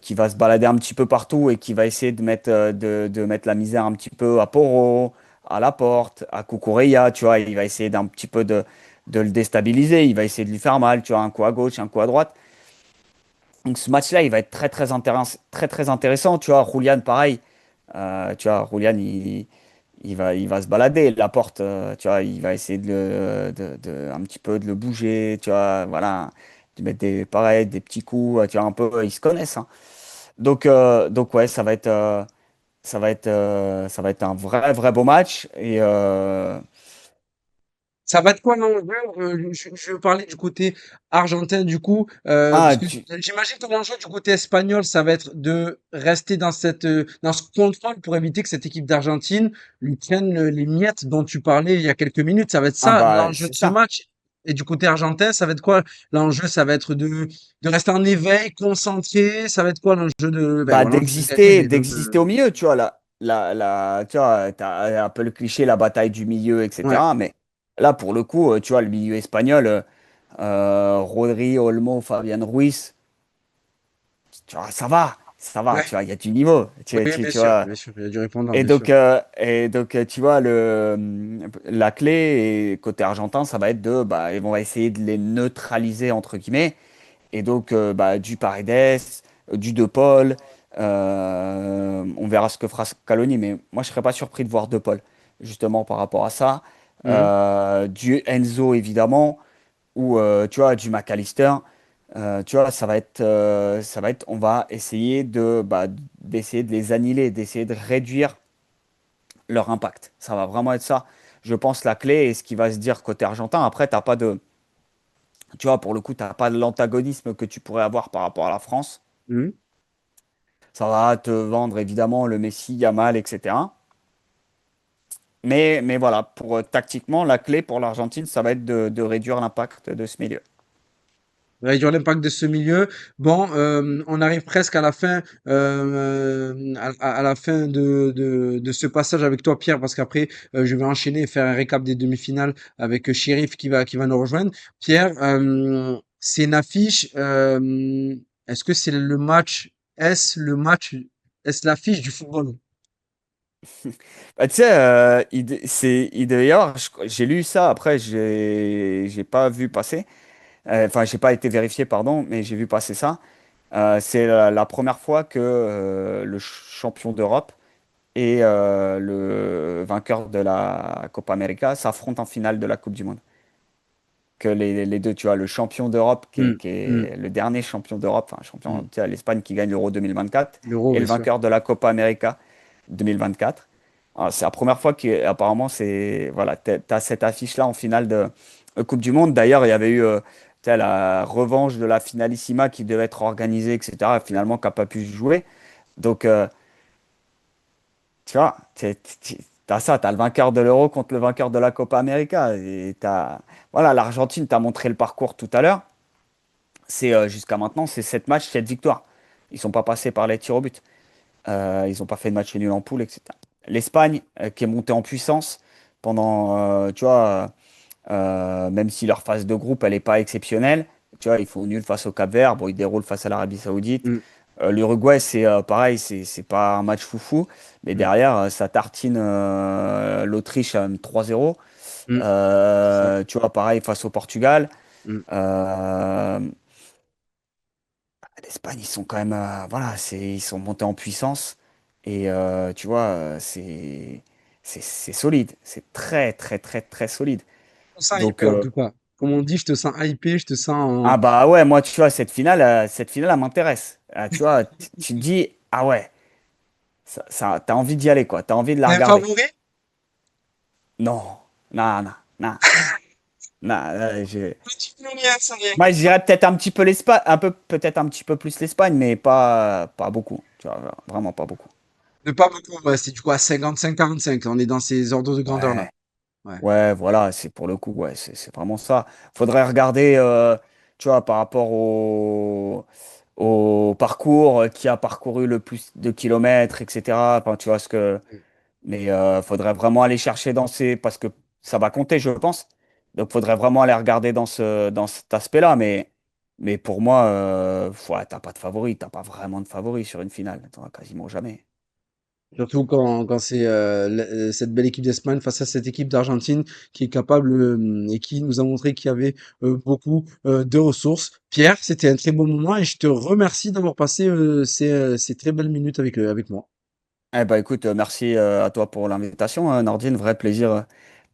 qui va se balader un petit peu partout et qui va essayer de mettre la misère un petit peu à Porro, à Laporte, à Cucurella, tu vois. Il va essayer d'un petit peu de le déstabiliser. Il va essayer de lui faire mal, tu vois, un coup à gauche, un coup à droite. Donc ce match-là, il va être très, très intéressant. Tu vois, Julian, pareil. Tu vois, Julian, il va se balader. Laporte, tu vois, il va essayer un petit peu de le bouger. Tu vois, voilà. De mettre pareil, des petits coups. Tu vois, un peu, ils se connaissent, hein. Donc ouais, ça va être un vrai, vrai beau match. Ça va être quoi l'enjeu? Je veux parler du côté argentin du coup, Ah, parce que j'imagine que l'enjeu du côté espagnol, ça va être de rester dans dans ce contrôle pour éviter que cette équipe d'Argentine lui prenne les miettes dont tu parlais il y a quelques minutes. Ça va être ça bah, l'enjeu de c'est ce ça. match. Et du côté argentin, ça va être quoi? L'enjeu, ça va être de rester en éveil, concentré. Ça va être quoi l'enjeu ben Bah, voilà, l'enjeu de gagner, mais d'exister au milieu, tu vois, tu vois, t'as un peu le cliché, la bataille du milieu, ouais, etc. Mais là, pour le coup, tu vois, le milieu espagnol, Rodri, Olmo, Fabian Ruiz, tu vois, ça va, tu ouais, vois, il y a du niveau, oui, tu vois. bien sûr, il y a du répondant, bien sûr. Tu vois, la clé, et côté argentin, ça va être bah, ils vont essayer de les neutraliser, entre guillemets. Et donc, bah, du Paredes, du De Paul. On verra ce que fera Scaloni, mais moi, je serais pas surpris de voir De Paul, justement, par rapport à ça. Mhm. Du Enzo, évidemment, ou tu vois, du McAllister. Tu vois, on va essayer d'essayer de les annihiler, d'essayer de réduire leur impact. Ça va vraiment être ça, je pense, la clé et ce qui va se dire côté argentin. Après, tu vois, pour le coup, t'as pas l'antagonisme que tu pourrais avoir par rapport à la France. Mhm. Ça va te vendre évidemment le Messi, Yamal, etc. Mais voilà, tactiquement, la clé pour l'Argentine, ça va être de réduire l'impact de ce milieu. Réduire l'impact de ce milieu. Bon, on arrive presque à la fin, à la fin de ce passage avec toi, Pierre, parce qu'après, je vais enchaîner et faire un récap des demi-finales avec Chérif qui va nous rejoindre. Pierre, c'est une affiche. Est-ce que c'est le match? Est-ce le match? Est-ce l'affiche du football? Bah, tu sais, il devait y avoir, j'ai lu ça, après, j'ai pas vu passer. Enfin, j'ai pas été vérifié, pardon, mais j'ai vu passer ça. C'est la première fois que le champion d'Europe et le vainqueur de la Copa América s'affrontent en finale de la Coupe du Monde. Que les deux, tu vois, le champion d'Europe Hmm, qui hmm, est le dernier champion d'Europe, enfin champion, hmm. tu sais, l'Espagne qui gagne l'Euro 2024, L'euro, et le bien sûr. vainqueur de la Copa América 2024. Alors, c'est la première fois qu'apparemment, voilà, t'as cette affiche-là en finale de Coupe du Monde. D'ailleurs, il y avait eu tu sais, la revanche de la finalissima qui devait être organisée, etc., finalement, qui n'a pas pu se jouer. Donc, tu vois, t'as ça, t'as le vainqueur de l'Euro contre le vainqueur de la Copa América. Voilà, l'Argentine t'a montré le parcours tout à l'heure. Jusqu'à maintenant, c'est 7 matchs, 7 victoires. Ils sont pas passés par les tirs au but. Ils n'ont pas fait de match nul en poule, etc. L'Espagne, qui est montée en puissance pendant, tu vois, même si leur phase de groupe, elle n'est pas exceptionnelle. Tu vois, ils font nul face au Cap-Vert, bon, ils déroulent face à l'Arabie Saoudite. Hmm, L'Uruguay, c'est pareil, c'est pas un match foufou, mais hmm, derrière, ça tartine l'Autriche à 3-0. hmm. C'est ça. Tu vois, pareil face au Portugal. Mm. Euh, L'Espagne, ils sont quand même, voilà, ils sont montés en puissance et tu vois, c'est solide, c'est très très très très solide. Je te sens Donc hypé en tout cas. Comme on dit, je te sens hypé, je te sens ah bah ouais, moi tu vois cette finale, elle m'intéresse. Ah, tu vois, tu te dis ah ouais, t'as envie d'y aller quoi, t'as envie de la T'es un regarder. favori? Non, non, non, non, non. Petit Lionel, ça y est. Moi, je dirais peut-être un petit peu l'Espagne, peut-être un petit peu plus l'Espagne, mais pas beaucoup. Tu vois, vraiment pas beaucoup. De pas beaucoup, ouais, c'est du coup à 55-45. On est dans ces ordres de grandeur là. Ouais. Ouais. Ouais, voilà, c'est pour le coup, ouais, c'est vraiment ça. Faudrait regarder, tu vois, par rapport au parcours, qui a parcouru le plus de kilomètres, etc. Enfin, tu vois ce que. Mais faudrait vraiment aller chercher dans ces. Parce que ça va compter, je pense. Donc, faudrait vraiment aller regarder dans cet aspect-là. Mais pour moi, ouais, t'as pas de favori, t'as pas vraiment de favori sur une finale. T'en as quasiment jamais. Surtout quand c'est cette belle équipe d'Espagne face à cette équipe d'Argentine qui est capable et qui nous a montré qu'il y avait beaucoup de ressources. Pierre, c'était un très bon moment et je te remercie d'avoir passé ces très belles minutes avec moi. Eh ben, écoute, merci à toi pour l'invitation, Nordine. Vrai plaisir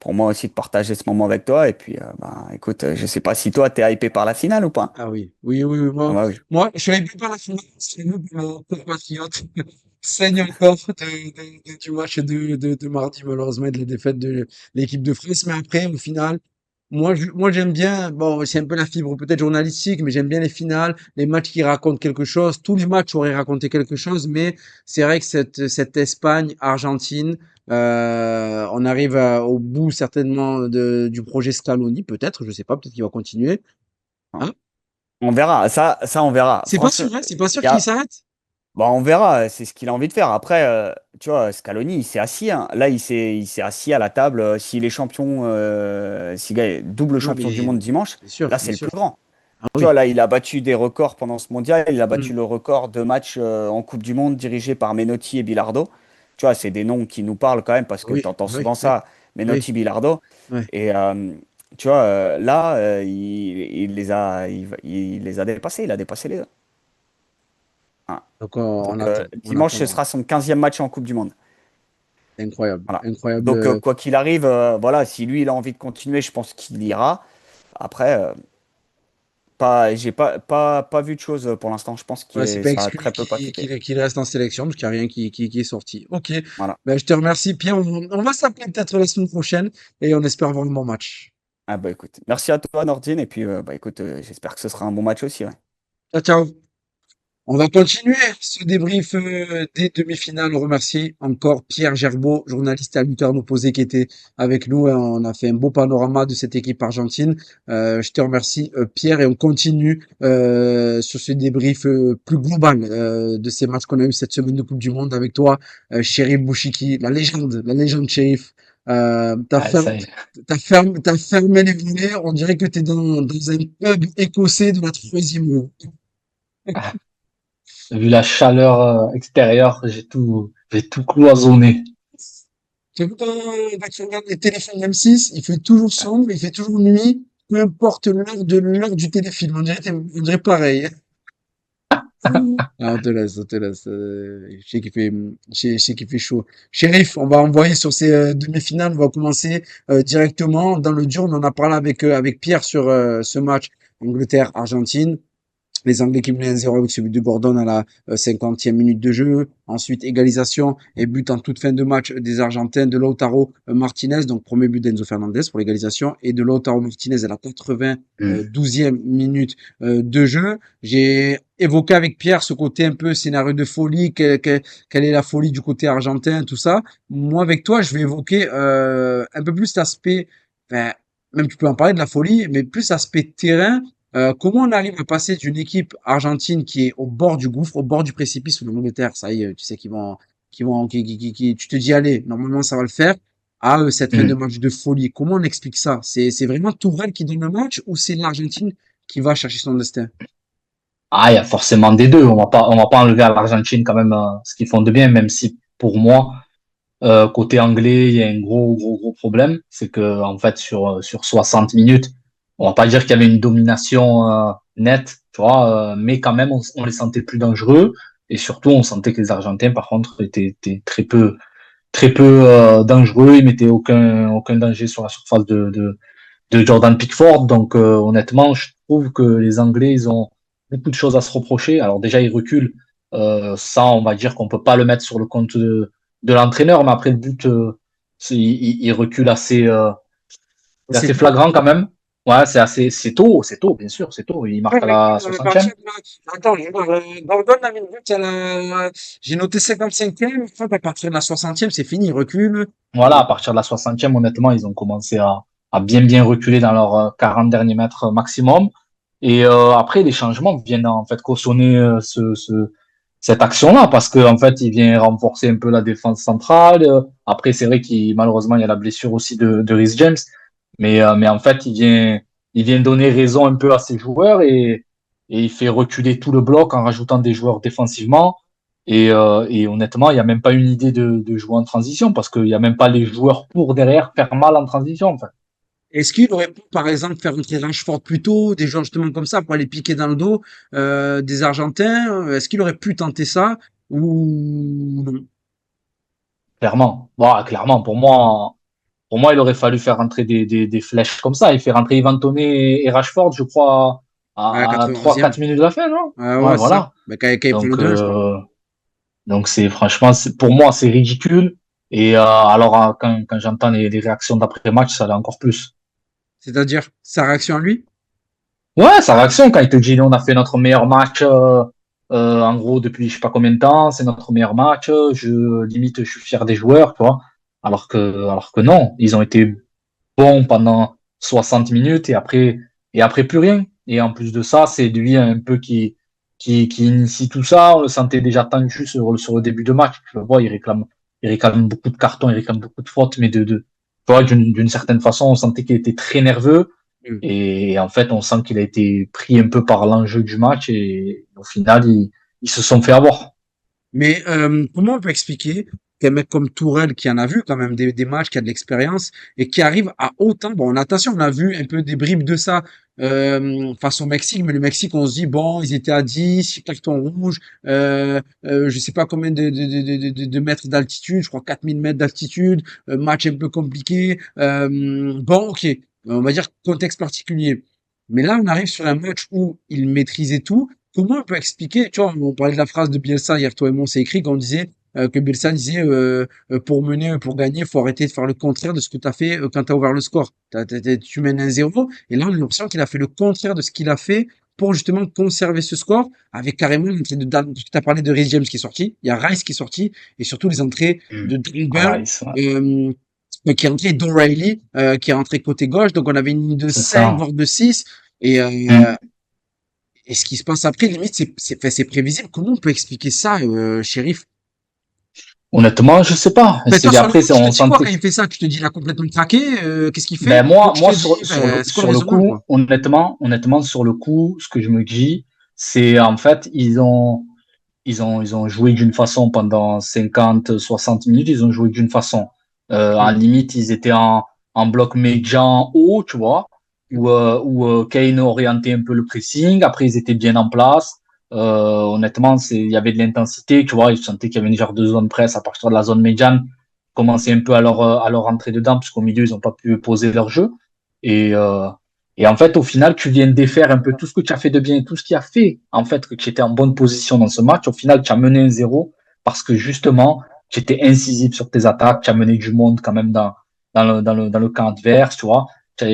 pour moi aussi de partager ce moment avec toi. Et puis, ben, écoute, je sais pas si toi, t'es hypé par la finale ou pas. Ah oui, oui, oui, oui, Ah bah oui. moi, je savais plus pas la finale, c'est nous, mon compatriote, saigne encore du match de mardi, malheureusement, et de la défaite de l'équipe de France. Mais après, au final, moi, j'aime bien, bon, c'est un peu la fibre peut-être journalistique, mais j'aime bien les finales, les matchs qui racontent quelque chose. Tous les matchs auraient raconté quelque chose, mais c'est vrai que cette Espagne-Argentine, on arrive au bout certainement du projet Scaloni, peut-être, je sais pas, peut-être qu'il va continuer. Hein. On verra. Ça, on verra. C'est pas Franchement, sûr, hein, c'est pas sûr il y qu'il a... s'arrête. bon, on verra. C'est ce qu'il a envie de faire. Après, tu vois, Scaloni, il s'est assis, hein. Là, il s'est assis à la table. S'il est champion, s'il gagne double Non, champion du mais monde dimanche, bien sûr, là, bien c'est le sûr. plus grand. Ah Tu vois, oui. là, il a battu des records pendant ce mondial. Il a battu Mm. le record de matchs en Coupe du Monde dirigé par Menotti et Bilardo. Tu vois, c'est des noms qui nous parlent quand même parce que Oui, tu entends oui, souvent oui, ça, oui, Menotti, Bilardo. oui. Et tu vois, là, il les a dépassés. Il a dépassé les deux. Hein. Donc Donc, on attend, on dimanche, ce attendra. sera son 15e match en Coupe du Monde. Incroyable, Voilà. incroyable. Donc, quoi qu'il arrive, voilà, si lui, il a envie de continuer, je pense qu'il ira. Après, pas vu de choses pour l'instant. Je pense Ouais, c'est qu'il pas sera exclu très peu pratiqué. qu'il reste en sélection parce qu'il n'y a rien qui est sorti. Ok. Voilà. Ben, je te remercie, Pierre. On va s'appeler peut-être la semaine prochaine et on espère avoir un bon match. Ah bah écoute, merci à toi Nordine et puis bah écoute, j'espère que ce sera un bon match aussi. Ouais. Ciao, ciao. On va continuer ce débrief des demi-finales. On remercie encore Pierre Gerbeau, journaliste à Lucarne opposé, qui était avec nous. On a fait un beau panorama de cette équipe argentine. Je te remercie, Pierre, et on continue sur ce débrief plus global de ces matchs qu'on a eu cette semaine de Coupe du Monde avec toi, Chérif Bouchiki, la légende Chérif. Ah, ça y est. T'as fermé les volets. On dirait que t'es dans un pub écossais de la troisième ligue. Ah, vu la chaleur extérieure, j'ai tout cloisonné. Tu vu quand tu regardes les téléfilms M6, il fait toujours sombre, il fait toujours nuit, peu importe l'heure du téléfilm. On dirait pareil. Ah, on te laisse, on te laisse. Je sais qu'il fait chaud. Shérif, on va envoyer sur ces demi-finales. On va commencer directement dans le dur. On en a parlé avec Pierre sur ce match Angleterre-Argentine. Les Anglais qui menaient 1-0 avec ce but de Gordon à la 50e minute de jeu. Ensuite, égalisation et but en toute fin de match des Argentins de Lautaro Martinez. Donc, premier but d'Enzo Fernandez pour l'égalisation et de Lautaro Martinez à la Hmm. 92e minute de jeu. J'ai évoqué avec Pierre ce côté un peu scénario de folie. Quelle est la folie du côté argentin, tout ça. Moi, avec toi, je vais évoquer un peu plus l'aspect, enfin, même tu peux en parler de la folie, mais plus l'aspect terrain. Comment on arrive à passer d'une équipe argentine qui est au bord du gouffre, au bord du précipice où l'Angleterre, ça y est, tu sais tu te dis allez, normalement ça va le faire, à cette fin de Hmm. match de folie. Comment on explique ça? C'est vraiment Tourelle qui donne le match ou c'est l'Argentine qui va chercher son destin? Ah, il y a forcément des deux. On va pas enlever à l'Argentine quand même ce qu'ils font de bien, même si pour moi, côté anglais, il y a un gros problème. C'est que, en fait, sur 60 minutes, on va pas dire qu'il y avait une domination nette, tu vois, mais quand même, on les sentait plus dangereux. Et surtout, on sentait que les Argentins, par contre, étaient très peu dangereux. Ils mettaient aucun danger sur la surface de Jordan Pickford. Donc, honnêtement, je trouve que les Anglais, ils ont beaucoup de choses à se reprocher. Alors déjà, ils reculent. Ça, on va dire qu'on peut pas le mettre sur le compte de l'entraîneur, mais après le but, il recule c'est C'est assez tout. flagrant quand même. Ouais, c'est tôt, bien sûr, c'est tôt. Il Ouais, marque à mais la à partir 60e. de attends, je vois, Gordon a mis le but à la j'ai noté 55e, je crois qu'à partir de la 60e, c'est fini, il recule. Voilà, à partir de la 60e, honnêtement, ils ont commencé à bien reculer dans leurs 40 derniers mètres maximum. Et après, les changements viennent en fait cautionner cette action-là parce que en fait, il vient renforcer un peu la défense centrale. Après, c'est vrai qu'il malheureusement il y a la blessure aussi de Reece James, mais en fait, il vient donner raison un peu à ses joueurs et il fait reculer tout le bloc en rajoutant des joueurs défensivement. Et honnêtement, il n'y a même pas une idée de jouer en transition parce qu'il n'y a même pas les joueurs pour derrière faire mal en transition. En fait. Est-ce qu'il aurait pu, par exemple, faire entrer Rashford plus tôt, des gens justement comme ça, pour aller piquer dans le dos des Argentins? Est-ce qu'il aurait pu tenter ça ou non? Clairement. Bon, clairement, pour moi, il aurait fallu faire rentrer des flèches comme ça. Il fait rentrer Ivan Toney et Rashford, je crois, À à 91e. 3-4 minutes de la fin, non? Ah Ouais, ouais, c'est ça. voilà. Bah, quand il prend le Donc, 2-1, je crois. c'est franchement, pour moi, c'est ridicule. Et alors, quand j'entends les réactions d'après-match, ça l'est encore plus. C'est-à-dire, sa réaction à lui? Ouais, sa réaction quand il te dit on a fait notre meilleur match en gros depuis je sais pas combien de temps, c'est notre meilleur match, je suis fier des joueurs, tu vois. Alors que non, ils ont été bons pendant 60 minutes et après plus rien. Et en plus de ça, c'est lui un peu qui initie tout ça. On le sentait déjà tendu sur le début de match. Je le vois, il réclame beaucoup de cartons, il réclame beaucoup de fautes, mais tu vois, d'une certaine façon, on sentait qu'il était très nerveux. Et en fait, on sent qu'il a été pris un peu par l'enjeu du match et au final, ils se sont fait avoir. Mais comment on peut expliquer qu'un mec comme Tourelle, qui en a vu quand même des matchs, qui a de l'expérience, et qui arrive à autant, bon, en natation, on a vu un peu des bribes de ça face au Mexique, mais le Mexique, on se dit, bon, ils étaient à 10 carton rouge, je sais pas combien de mètres d'altitude, je crois 4000 mètres d'altitude, match un peu compliqué. Bon, ok, on va dire contexte particulier. Mais là, on arrive sur un match où il maîtrisait tout. Comment on peut expliquer, tu vois, on parlait de la phrase de Bielsa hier, toi et moi, on s'est écrit quand on disait que Bielsa disait pour mener, pour gagner, faut arrêter de faire le contraire de ce que tu as fait quand tu as ouvert le score. Tu mènes 1-0, et là on a l'impression qu'il a fait le contraire de ce qu'il a fait pour justement conserver ce score, avec carrément l'entrée de Dan, parce que tu as parlé de Reece James qui est sorti, il y a Rice qui est sorti, et surtout les entrées de Dan Burn, Voilà, euh, qui est rentré, et d'O'Reilly qui est rentré côté gauche, donc on avait une ligne de c'est 5 ça. voire de 6 et et ce qui se passe après, limite, enfin, c'est prévisible. Comment on peut expliquer ça, shérif? Honnêtement, je sais pas. Enfin, toi, sur le Après, coup, tu te on dis quoi sentait. quand il fait ça? Tu te dis, il a complètement craqué, qu'est-ce qu'il fait? Ben Ou tu moi, te dis, enfin, c'est quoi le sur le raisonnement, coup, quoi? honnêtement, sur le coup, ce que je me dis, c'est en fait, ils ont joué d'une façon pendant 50, 60 minutes, ils ont joué d'une façon. En Hmm. limite, ils étaient en bloc médian haut, tu vois, où Kane orientait un peu le pressing. Après, ils étaient bien en place. Honnêtement, il y avait de l'intensité, tu vois. Ils sentaient qu'il y avait une genre de zone presse à partir de la zone médiane. Ils commençaient un peu à leur rentrer dedans, parce qu'au milieu, ils n'ont pas pu poser leur jeu. Et, euh, et en fait, au final, tu viens de défaire un peu tout ce que tu as fait de bien, tout ce qui a fait, en fait, que tu étais en bonne position dans ce match. Au final, tu as mené 1-0 parce que justement, tu étais incisif sur tes attaques, tu as mené du monde quand même dans le camp adverse, tu vois. Tu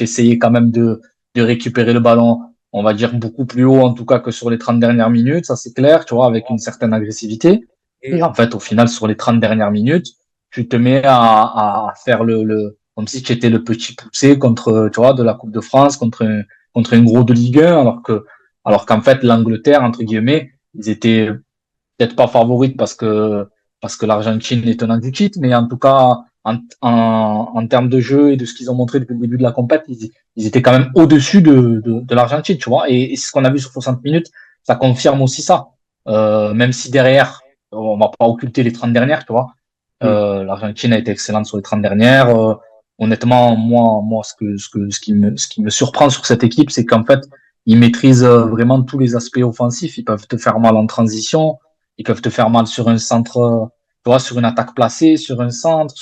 essayé quand même de récupérer le ballon, on va dire, beaucoup plus haut, en tout cas, que sur les 30 dernières minutes, ça c'est clair, tu vois, avec une certaine agressivité. Et en fait, au final, sur les 30 dernières minutes, tu te mets à faire comme si tu étais le petit poussé contre, tu vois, de la Coupe de France, contre un gros de Ligue 1, alors qu'en fait, l'Angleterre, entre guillemets, ils étaient peut-être pas favorites parce que l'Argentine est tenant du titre, mais en tout cas, en termes de jeu et de ce qu'ils ont montré depuis le début de la compète, ils étaient quand même au-dessus de l'Argentine, tu vois. Et ce qu'on a vu sur 60 minutes, ça confirme aussi ça. Même si derrière, on va pas occulter les 30 dernières, tu vois. Hmm. L'Argentine a été excellente sur les 30 dernières. honnêtement, moi, ce qui me surprend sur cette équipe, c'est qu'en fait, ils maîtrisent vraiment tous les aspects offensifs. Ils peuvent te faire mal en transition, ils peuvent te faire mal sur un centre, tu vois, sur une attaque placée, sur un centre,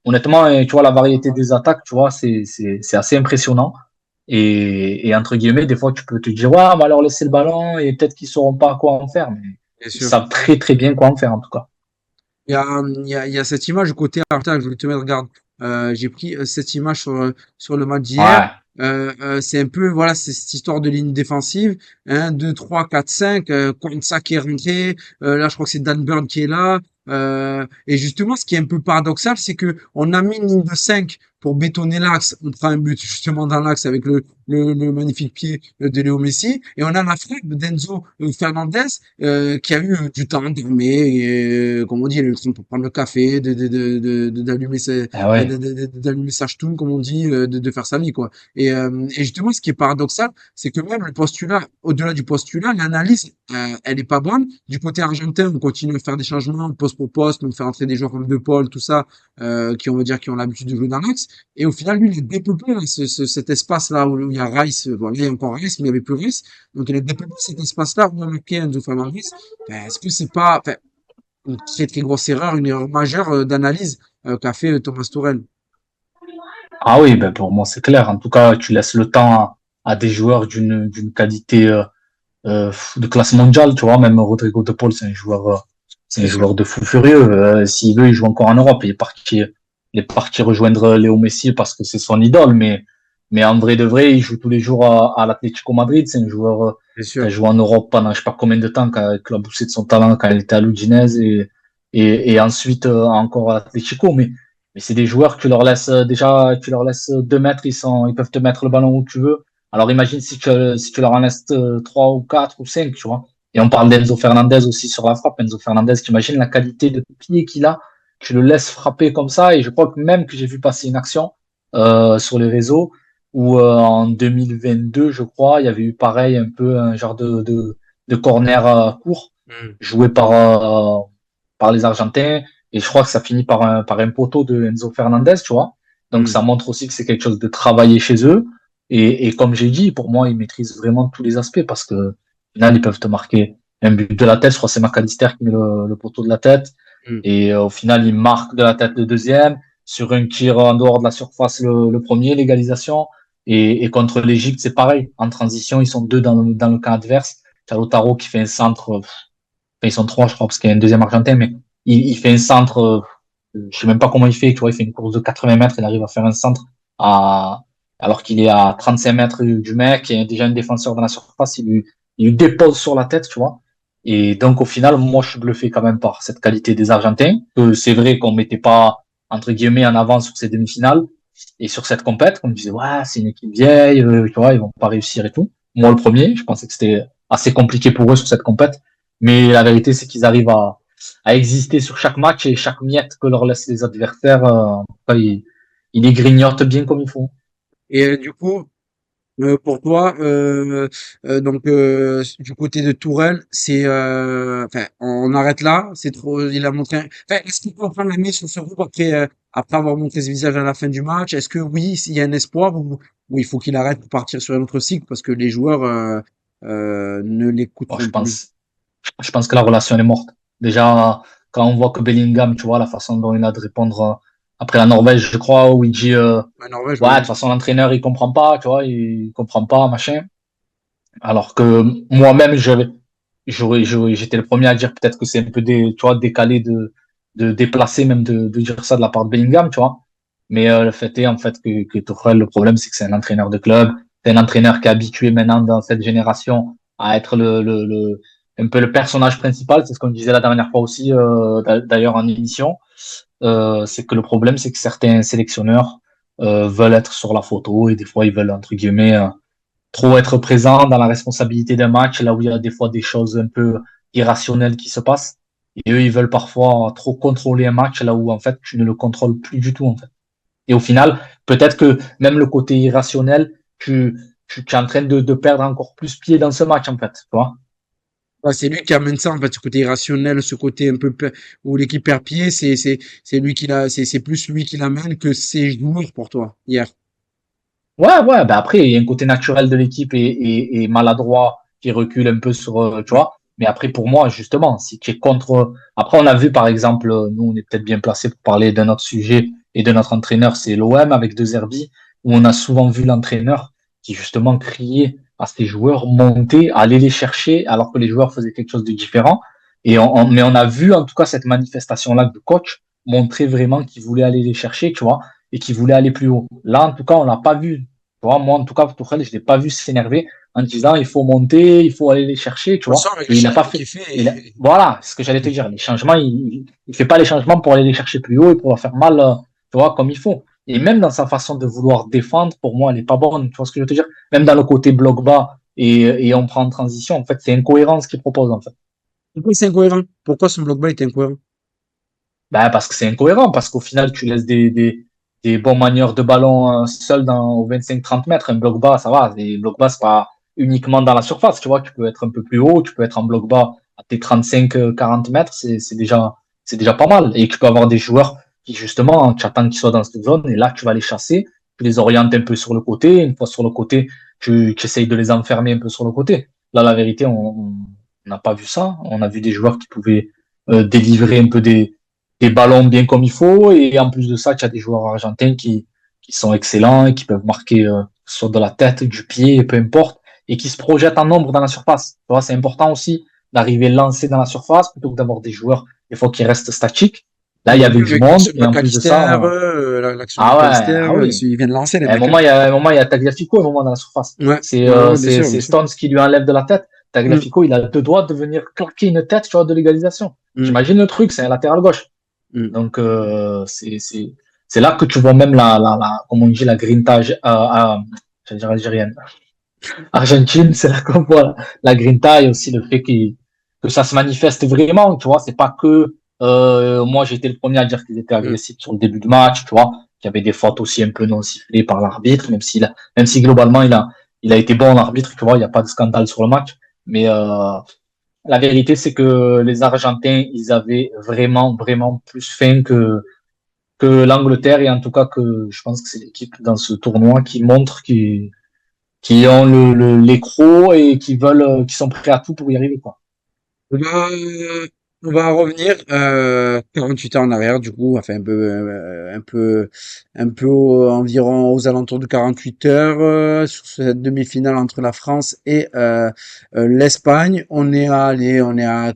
honnêtement, tu vois, la variété des attaques, tu vois, c'est assez impressionnant. Et entre guillemets, des fois, tu peux te dire, ouais, on va leur laisser le ballon et peut-être qu'ils sauront pas quoi en faire, mais bien ils sûr. savent très, très bien quoi en faire, en tout cas. Il y a cette image côté Argentin que je voulais te mettre, regarde. J'ai pris cette image sur le match d'hier. Ouais. C'est un peu, voilà, c'est cette histoire de ligne défensive. 1, 2, 3, 4, 5. Kwanzaa qui est rentré. Là, je crois que c'est Dan Burn qui est là. Et justement, ce qui est un peu paradoxal, c'est que on a mis une ligne de 5 pour bétonner l'axe. On prend un but justement dans l'axe avec le magnifique pied de Léo Messi. Et on a la frappe d'Enzo Fernandez qui a eu du temps d'armer, comme on dit, elle a eu le temps pour prendre le café, d'allumer Ah ouais. d'allumer sa ch'toune, comme on dit, de faire sa vie, quoi. Et justement, ce qui est paradoxal, c'est que même le postulat, au-delà du postulat, l'analyse, elle est pas bonne. Du côté argentin, on continue à faire des changements, poste pour poste, on fait entrer des joueurs comme De Paul, tout ça, qui, on va dire, qui ont l'habitude de jouer dans l'axe. Et au final, lui, il a dépeuplé hein, cet espace-là où il y a Rice, bon, il y a encore Rice, mais il n'y avait plus Rice. Donc, il a dépeuplé cet espace-là où il y a marqué Enzo Fernandez. Ben, est-ce que c'est pas enfin, une très très grosse erreur, une erreur majeure d'analyse qu'a fait Thomas Tuchel? Ah oui, ben pour moi, c'est clair. En tout cas, tu laisses le temps à des joueurs d'une qualité de classe mondiale, tu vois. Même Rodrigo de Paul, c'est un C'est sûr. joueur de fou furieux. S'il veut, il joue encore en Europe. Il est parti rejoindre Léo Messi parce que c'est son idole. Mais en vrai de vrai, il joue tous les jours à l'Atlético Madrid. C'est un joueur Bien qui a sûr. joué en Europe pendant je sais pas combien de temps, qui a éclaboussé de son talent quand il était à l'Udinese et ensuite encore à l'Atlético. Mais c'est des joueurs, déjà, tu leur laisses 2 mètres, ils peuvent te mettre le ballon où tu veux. Alors imagine si tu leur en laisses 3 ou 4 ou 5, tu vois. Et on parle d'Enzo Fernandez aussi sur la frappe. Enzo Fernandez, tu imagines la qualité de pied qu'il a, tu le laisses frapper comme ça. Et je crois que même que j'ai vu passer une action sur les réseaux où en 2022, je crois, il y avait eu pareil un peu un genre de corner court Mm. joué par les Argentins. Et je crois que ça finit par un poteau de Enzo Fernandez, tu vois. Donc Mm. ça montre aussi que c'est quelque chose de travaillé chez eux. Et comme j'ai dit, pour moi, ils maîtrisent vraiment tous les aspects parce que au final, ils peuvent te marquer un but de la tête. Je crois que c'est McAllister qui met le poteau de la tête. Mm. Et au final, ils marquent de la tête le deuxième. Sur un tir en dehors de la surface, le premier, l'égalisation. Et contre l'Égypte, c'est pareil. En transition, ils sont deux dans le camp adverse. T'as Lautaro qui fait un centre. Enfin, ils sont trois, je crois, parce qu'il y a un deuxième Argentin, mais il fait un centre. Je sais même pas comment il fait. Tu vois, il fait une course de 80 mètres. Il arrive à faire un centre à, alors qu'il est à 35 mètres du mec. Il y a déjà un défenseur dans la surface. Il lui dépose sur la tête, tu vois. Et donc, au final, moi, je suis bluffé quand même par cette qualité des Argentins. C'est vrai qu'on mettait pas, entre guillemets, en avant sur ces demi-finales. Et sur cette compète, on me disait, ouais, c'est une équipe vieille, tu vois, ils vont pas réussir et tout. Moi, le premier, je pensais que c'était assez compliqué pour eux sur cette compète. Mais la vérité, c'est qu'ils arrivent à exister sur chaque match et chaque miette que leur laissent les adversaires, en tout cas, ils les grignotent bien comme il faut. Et du coup, pour toi, donc du côté de Tourelle, enfin, on arrête là. C'est trop. Il a montré. Enfin, est-ce qu'il peut prendre la mise sur ce groupe après avoir montré ce visage à la fin du match? Est-ce que oui, s'il y a un espoir ou il faut qu'il arrête pour partir sur un autre cycle parce que les joueurs ne Bon, l'écouteront plus? je pense que la relation elle est morte. Déjà, quand on voit que Bellingham, tu vois, la façon dont il a de répondre après la Norvège, je crois, où il dit, Ouais, Norvège, ouais, de ouais. toute façon, l'entraîneur, il comprend pas, tu vois, il comprend pas, machin. Alors que moi-même, j'étais le premier à dire peut-être que c'est un peu tu vois, décalé de déplacer, même de dire ça de la part de Bellingham, tu vois. Mais le fait est, en fait, que Tuchel, le problème, c'est que c'est un entraîneur de club. C'est un entraîneur qui est habitué maintenant dans cette génération à être un peu le personnage principal. C'est ce qu'on disait la dernière fois aussi, d'ailleurs en émission. C'est que le problème, c'est que certains sélectionneurs veulent être sur la photo et des fois, ils veulent, entre guillemets, trop être présent dans la responsabilité d'un match, là où il y a des fois des choses un peu irrationnelles qui se passent. Et eux, ils veulent parfois trop contrôler un match, là où en fait, tu ne le contrôles plus du tout, en fait. Et au final, peut-être que même le côté irrationnel, tu es en train de perdre encore plus pied dans ce match, en fait, tu vois. Ouais, c'est lui qui amène ça, en fait, ce côté irrationnel, ce côté un peu où l'équipe perd pied, c'est lui qui l'a, c'est plus lui qui l'amène que ses joueurs pour toi, hier. Ouais, ouais, ben après, il y a un côté naturel de l'équipe et maladroit qui recule un peu sur, tu Ouais. vois. Mais après, pour moi, justement, si tu es contre. Après, on a vu, par exemple, nous, on est peut-être bien placé pour parler d'un autre sujet et de notre entraîneur, c'est l'OM avec De Zerbi, où on a souvent vu l'entraîneur qui, justement, criait à ses joueurs, monter, aller les chercher, alors que les joueurs faisaient quelque chose de différent. Mais on a vu, en tout cas, cette manifestation-là de coach montrer vraiment qu'il voulait aller les chercher, tu vois, et qu'il voulait aller plus haut. Là, en tout cas, on l'a pas vu. Tu vois, moi, en tout cas, Tourelle, je l'ai pas vu s'énerver en disant il faut monter, il faut aller les chercher, De tu toute vois. façon, avec le Et il a pas changement qu'il fait. fait, Voilà, c'est ce que j'allais te dire. Les changements, il fait pas les changements pour aller les chercher plus haut et pour leur faire mal, tu vois, comme il faut. Et même dans sa façon de vouloir défendre, pour moi, elle est pas bonne. Tu vois ce que je veux te dire? Même dans le côté bloc bas et on prend en transition, en fait, c'est incohérent ce qu'il propose, en fait. pourquoi c'est incohérent? Pourquoi son bloc bas est incohérent? Ben, parce que c'est incohérent, parce qu'au final, tu laisses des bons manieurs de ballon seuls aux 25-30 mètres. Un bloc bas, ça va. Les blocs bas, c'est pas uniquement dans la surface, tu vois. Tu peux être un peu plus haut, tu peux être en bloc bas à tes 35-40 mètres, c'est déjà pas mal. Et tu peux avoir des joueurs qui, justement, tu attends qu'ils soient dans cette zone, et là, tu vas les chasser, tu les orientes un peu sur le côté. Une fois sur le côté, tu essayes de les enfermer un peu sur le côté. Là, la vérité, on n'a pas vu ça. On a vu des joueurs qui pouvaient délivrer un peu des ballons bien comme il faut. Et en plus de ça, tu as des joueurs argentins qui sont excellents et qui peuvent marquer soit de la tête, du pied, peu importe, et qui se projettent en nombre dans la surface. Tu vois, c'est important aussi d'arriver lancé dans la surface plutôt que d'avoir des joueurs, des fois, qui restent statiques. Là, On il y l'a avait vu du avec monde l'action de et en plus de ça, McAllister, l'action de ah ouais, McAllister, ah oui. ils viennent lancer les À un mecs, hein. moment, il y a Tagliafico, à un moment dans la surface. Ouais, C'est ouais, euh, ouais, bien c'est sûr, bien c'est sûr. Stones qui lui enlève de la tête. Mm, Tagliafico, il a deux doigts de venir claquer une tête, tu vois, de l'égalisation. mm, J'imagine le truc, c'est un latéral gauche. mm. Donc, c'est là que tu vois même comme on dit, la grinta j'allais dire algérienne. Argentine, c'est là qu'on voit la grinta et aussi le fait que ça se manifeste vraiment, tu vois. C'est pas que, moi, j'ai été le premier à dire qu'ils étaient Mm. agressifs sur le début du match, tu vois. Il y avait des fautes aussi un peu non sifflées par l'arbitre, même si globalement, il a été bon, l'arbitre, tu vois. Il n'y a pas de scandale sur le match. Mais, la vérité, c'est que les Argentins, ils avaient vraiment, vraiment plus faim que l'Angleterre et en tout cas que je pense que c'est l'équipe dans ce tournoi qui montre qui ont l'écro et qui sont prêts à tout pour y arriver, quoi. On va, on va revenir 48 heures en arrière, du coup, enfin environ aux alentours de 48 heures sur cette demi-finale entre la France et l'Espagne. On est à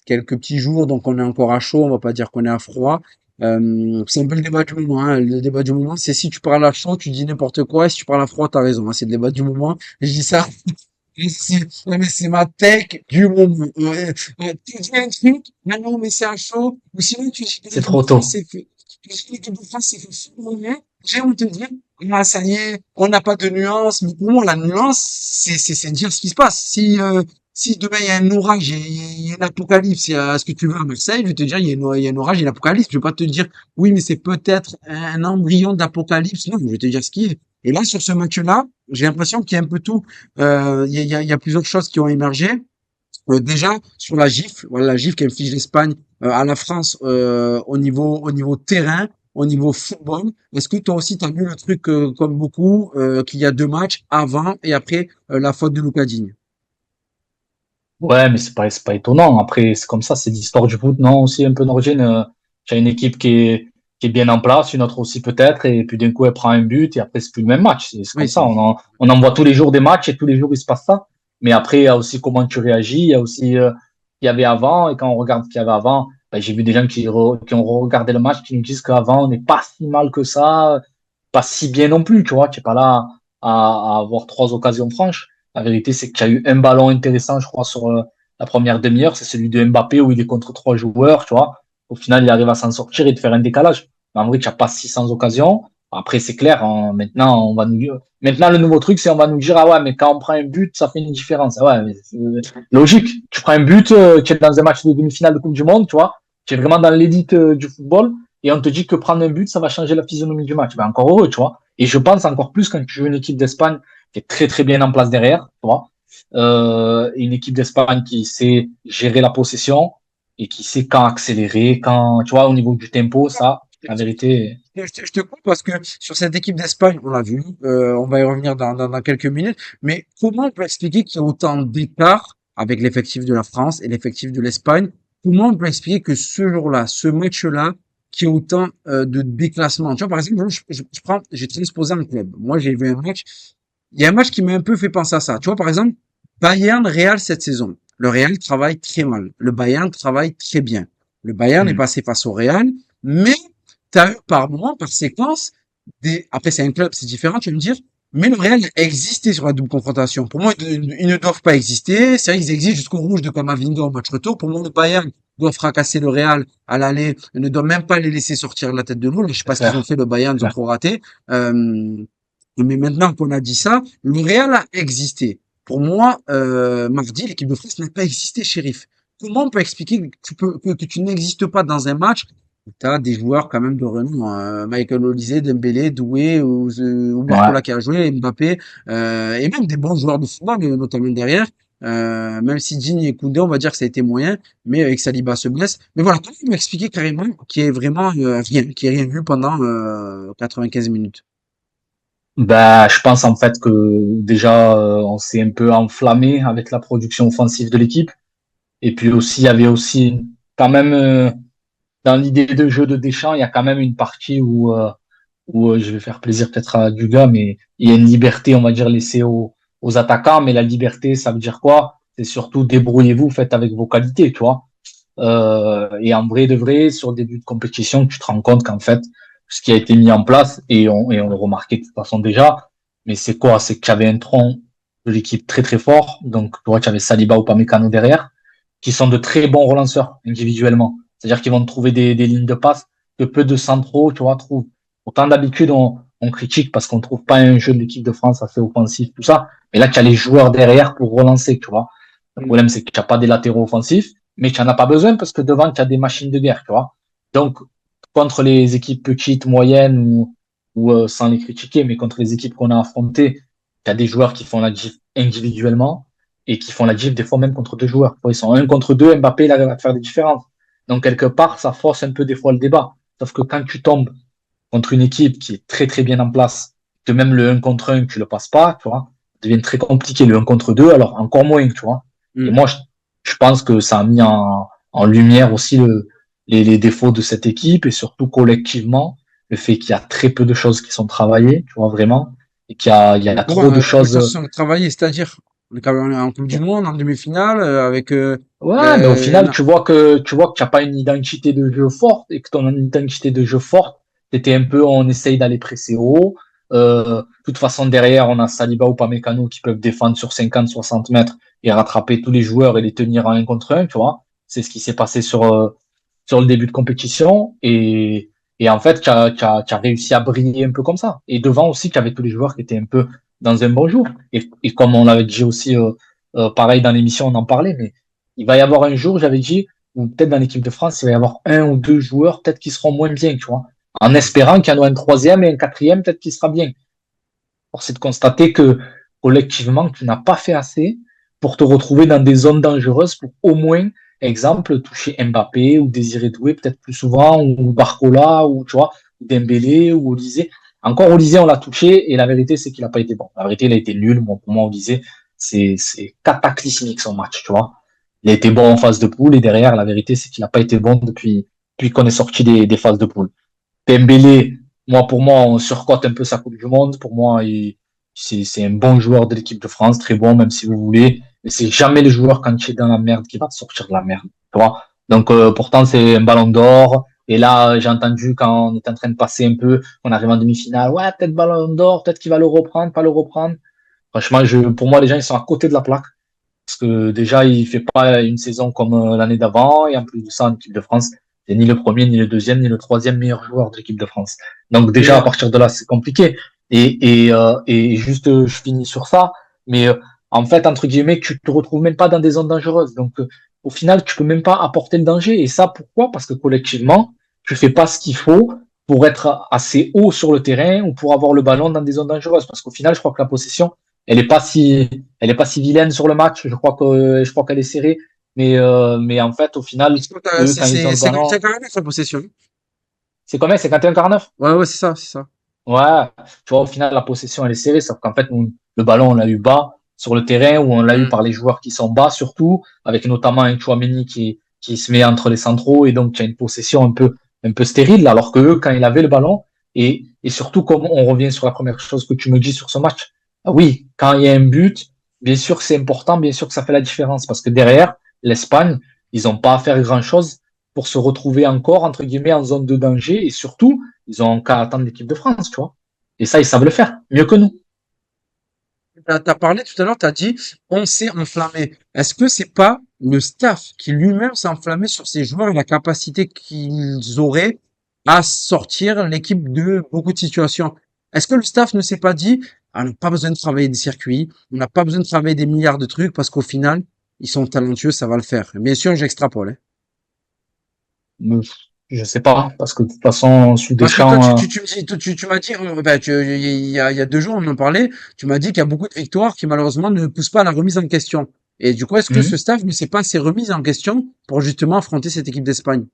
quelques petits jours, donc on est encore à chaud. On va pas dire qu'on est à froid. C'est un peu le débat du moment. Hein. Le débat du moment, c'est si tu parles à chaud, tu dis n'importe quoi, et si tu parles à froid, t'as raison. Hein. C'est le débat du moment. Je dis ça. Ouais, mais c'est ma tech du moment. Ouais, tu dis un truc, ah non, mais c'est à chaud. Ou sinon, tu dis que C'est l'équipe de trop France, tôt. c'est fait. Tu dis que l'équipe de France, c'est fait foudroyer. J'ai envie de te dire, ah, ça y est, on n'a pas de nuance. Mais pour moi, la nuance, c'est dire ce qui se passe. Si demain il y a un orage, il y a un apocalypse, il y a ce que tu veux à Marseille, je vais te dire, il y a un orage, il y a un apocalypse. Je vais pas te dire, oui, mais c'est peut-être un embryon d'apocalypse. Non, je vais te dire ce qui est. Et là, sur ce match-là, j'ai l'impression qu'il y a un peu tout. Il y a plusieurs choses qui ont émergé. Déjà sur la gifle, voilà la gifle qu'inflige l'Espagne à la France au niveau terrain, au niveau football. Est-ce que toi aussi tu as vu le truc comme beaucoup qu'il y a deux matchs avant et après la faute de Lucas Digne? Ouais, mais c'est pas étonnant. Après, c'est comme ça, c'est l'histoire du foot, non? Aussi un peu d'origine. Tu as une équipe qui est bien en place, une autre aussi peut-être, et puis d'un coup, elle prend un but, et après, c'est plus le même match. C'est Oui, comme ça. c'est On en voit tous les jours des matchs, et tous les jours, il se passe ça. Mais après, il y a aussi comment tu réagis, il y a aussi ce qu'il y avait avant, et quand on regarde ce qu'il y avait avant, ben, j'ai vu des gens qui ont regardé le match, qui nous disent qu'avant, on n'est pas si mal que ça, pas si bien non plus, tu vois. Tu n'es pas là à avoir trois occasions franches. La vérité, c'est qu'il y a eu un ballon intéressant, je crois, sur la première demi-heure. C'est celui de Mbappé où il est contre trois joueurs, tu vois. Au final, il arrive à s'en sortir et de faire un décalage. Mais en vrai, tu n'as pas 600 occasions. Après, c'est clair. Hein, maintenant, le nouveau truc, c'est on va nous dire, ah ouais, mais quand on prend un but, ça fait une différence. Ah ouais, mais c'est logique. Tu prends un but, tu es dans un match de demi-finale de Coupe du Monde, tu vois. Tu es vraiment dans l'élite du football. Et on te dit que prendre un but, ça va changer la physionomie du match. Ben, encore heureux, tu vois. Et je pense encore plus quand tu joues une équipe d'Espagne qui est très très bien en place derrière, tu vois. une équipe d'Espagne qui sait gérer la possession et qui sait quand accélérer, quand, tu vois, au niveau du tempo, ça, la vérité. Je te coupe parce que sur cette équipe d'Espagne, on l'a vu, on va y revenir dans quelques minutes, mais comment on peut expliquer qu'il y a autant d'écart avec l'effectif de la France et l'effectif de l'Espagne? Comment on peut expliquer que ce jour-là, ce match-là, qu'il y ait autant de déclassement? Tu vois, par exemple, j'ai transposé un club. Moi, j'ai vu un match, il y a un match qui m'a un peu fait penser à ça. Tu vois, par exemple, Bayern-Real cette saison. Le Real travaille très mal. Le Bayern travaille très bien. Le Bayern est Hmm. passé face au Real, mais t'as eu par moment, par séquence, après c'est un club, c'est différent, tu vas me dire, mais le Real a existé sur la double confrontation. Pour moi, ils ne doivent pas exister. C'est vrai qu'ils existent jusqu'au rouge de Camavinga au match retour. Pour moi, le Bayern doit fracasser le Real à l'aller, ne doit même pas les laisser sortir de la tête de l'eau. Je sais C'est pas ce qu'ils ont clair, fait, le Bayern, c'est ils ont clair. trop raté. Mais maintenant qu'on a dit ça, le Real a existé. Pour moi, mardi, l'équipe de France n'a pas existé, shérif. Comment on peut expliquer que tu n'existes pas dans un match où tu as des joueurs quand même de renom, Michael Olise, Dembélé, Doué ou Ouais. Barcola qui a joué, Mbappé, et même des bons joueurs de football, notamment derrière. Même si Digne et Koundé, on va dire que ça a été moyen, mais avec Saliba se blesse. Mais voilà, comment tu m'expliquer carrément qu'il y ait vraiment rien, qu'il n'y ait rien vu pendant 95 minutes? Bah, je pense en fait que déjà on s'est un peu enflammé avec la production offensive de l'équipe. Et puis aussi, il y avait aussi quand même dans l'idée de jeu de Deschamps, il y a quand même une partie où je vais faire plaisir peut-être à Dugas, mais il y a une liberté, on va dire, laissée aux attaquants. Mais la liberté, ça veut dire quoi? C'est surtout débrouillez-vous, faites avec vos qualités, tu vois. Et en vrai de vrai, sur le début de compétition, tu te rends compte qu'en fait, ce qui a été mis en place, et on le remarquait de toute façon déjà, mais c'est quoi? C'est que tu avais un tronc de l'équipe très très fort. Donc, tu vois, tu avais Saliba ou Upamecano derrière, qui sont de très bons relanceurs individuellement. C'est-à-dire qu'ils vont te trouver des lignes de passe que peu de centraux, tu vois, trouvent. Autant d'habitude, on critique parce qu'on trouve pas un jeu de l'équipe de France assez offensif, tout ça. Mais là, tu as les joueurs derrière pour relancer, tu vois. Le problème, c'est que tu n'as pas des latéraux offensifs, mais tu n'en as pas besoin parce que devant, tu as des machines de guerre, tu vois. Donc, contre les équipes petites, moyennes ou sans les critiquer, mais contre les équipes qu'on a affrontées, tu as des joueurs qui font la diff individuellement et qui font la diff des fois même contre deux joueurs. Ils sont un contre deux, Mbappé, il arrive à faire des différences. Donc, quelque part, ça force un peu des fois le débat. Sauf que quand tu tombes contre une équipe qui est très très bien en place, que même le un contre un tu le passes pas, tu vois, ça devient très compliqué. Le un contre 2 alors encore moins, tu vois. Et moi, je pense que ça a mis en lumière aussi les défauts de cette équipe et surtout collectivement, le fait qu'il y a très peu de choses qui sont travaillées, tu vois, vraiment, et qu'il y a Comment, trop de comment ça choses. se sont travaillés, c'est-à-dire, on est en Coupe du Monde, en demi-finale, avec Ouais, mais au final, non. tu vois que tu n'as pas une identité de jeu forte et que ton identité de jeu forte, c'était un peu, on essaye d'aller presser haut. De toute façon, derrière, on a Saliba ou Upamecano qui peuvent défendre sur 50-60 mètres et rattraper tous les joueurs et les tenir en un contre un, tu vois. C'est ce qui s'est passé sur le début de compétition. Et en fait, tu as réussi à briller un peu comme ça. Et devant aussi, tu avais tous les joueurs qui étaient un peu dans un bon jour. Et comme on l'avait dit aussi, pareil dans l'émission, on en parlait, mais il va y avoir un jour, j'avais dit, ou peut-être dans l'équipe de France, il va y avoir un ou deux joueurs peut-être qui seront moins bien, tu vois. En espérant qu'il y en ait un troisième et un quatrième, peut-être qui sera bien. Force est de constater que collectivement, tu n'as pas fait assez pour te retrouver dans des zones dangereuses pour au moins, exemple, toucher Mbappé ou Désiré Doué peut-être plus souvent, ou Barcola, ou tu vois, Dembélé ou Olise. Encore Olise, on l'a touché et la vérité, c'est qu'il n'a pas été bon. La vérité, il a été nul. Bon, pour moi, Olise, c'est cataclysmique son match, tu vois. Il a été bon en phase de poule et derrière, la vérité, c'est qu'il n'a pas été bon depuis qu'on est sorti des phases de poule. Dembélé, pour moi, on surcote un peu sa Coupe du Monde. Pour moi, c'est un bon joueur de l'équipe de France, très bon, même si vous voulez. Mais c'est jamais le joueur quand tu es dans la merde qui va te sortir de la merde. Tu vois. Donc, pourtant, c'est un ballon d'or. Et là, j'ai entendu quand on est en train de passer un peu, on arrive en demi-finale. Ouais, peut-être ballon d'or, peut-être qu'il va le reprendre, pas le reprendre. Franchement, pour moi, les gens, ils sont à côté de la plaque. Parce que déjà, il fait pas une saison comme l'année d'avant. Et en plus de ça, en équipe de France, c'est ni le premier, ni le deuxième, ni le troisième meilleur joueur de l'équipe de France. Donc Et déjà, à partir de là, c'est compliqué. Et juste, je finis sur ça. Mais en fait, entre guillemets, tu te retrouves même pas dans des zones dangereuses. Donc au final, tu peux même pas apporter le danger. Et ça, pourquoi? Parce que collectivement, tu fais pas ce qu'il faut pour être assez haut sur le terrain ou pour avoir le ballon dans des zones dangereuses. Parce qu'au final, je crois que la possession, elle est pas si vilaine sur le match. Je crois qu'elle est serrée. Mais en fait, au final, Je crois que eux, quand ils ont le c'est ballon, 41-49 la possession. c'est combien? 51-49? Ouais, ouais, c'est ça, c'est ça. Ouais, tu vois, au final, la possession, elle est serrée, sauf qu'en fait, le ballon, on l'a eu bas sur le terrain, ou on l'a eu Hmm. par les joueurs qui sont bas, surtout, avec notamment un Chouameni qui se met entre les centraux, et donc, tu as une possession un peu stérile, alors que eux, quand ils avaient le ballon, et surtout, comme on revient sur la première chose que tu me dis sur ce match, ah oui, quand il y a un but, bien sûr que c'est important, bien sûr que ça fait la différence, parce que derrière, l'Espagne, ils n'ont pas à faire grand-chose pour se retrouver encore, entre guillemets, en zone de danger, et surtout, ils ont qu'à attendre l'équipe de France, tu vois. Et ça, ils savent le faire, mieux que nous. T'as parlé tout à l'heure, t'as dit, on s'est enflammé. Est-ce que c'est pas le staff qui lui-même s'est enflammé sur ses joueurs et la capacité qu'ils auraient à sortir l'équipe de beaucoup de situations? Est-ce que le staff ne s'est pas dit, ah, on n'a pas besoin de travailler des circuits, on n'a pas besoin de travailler des milliards de trucs parce qu'au final, ils sont talentueux, ça va le faire. Bien sûr, j'extrapole, hein. Mais, je sais pas, parce que de toute façon, sous Parce que toi, Deschamps, tu me dis, tu m'as dit, il y a 2 jours, on en parlait, tu m'as dit qu'il y a beaucoup de victoires qui malheureusement ne poussent pas à la remise en question. Et du coup, est-ce que ce staff ne s'est pas assez remis en question pour justement affronter cette équipe d'Espagne?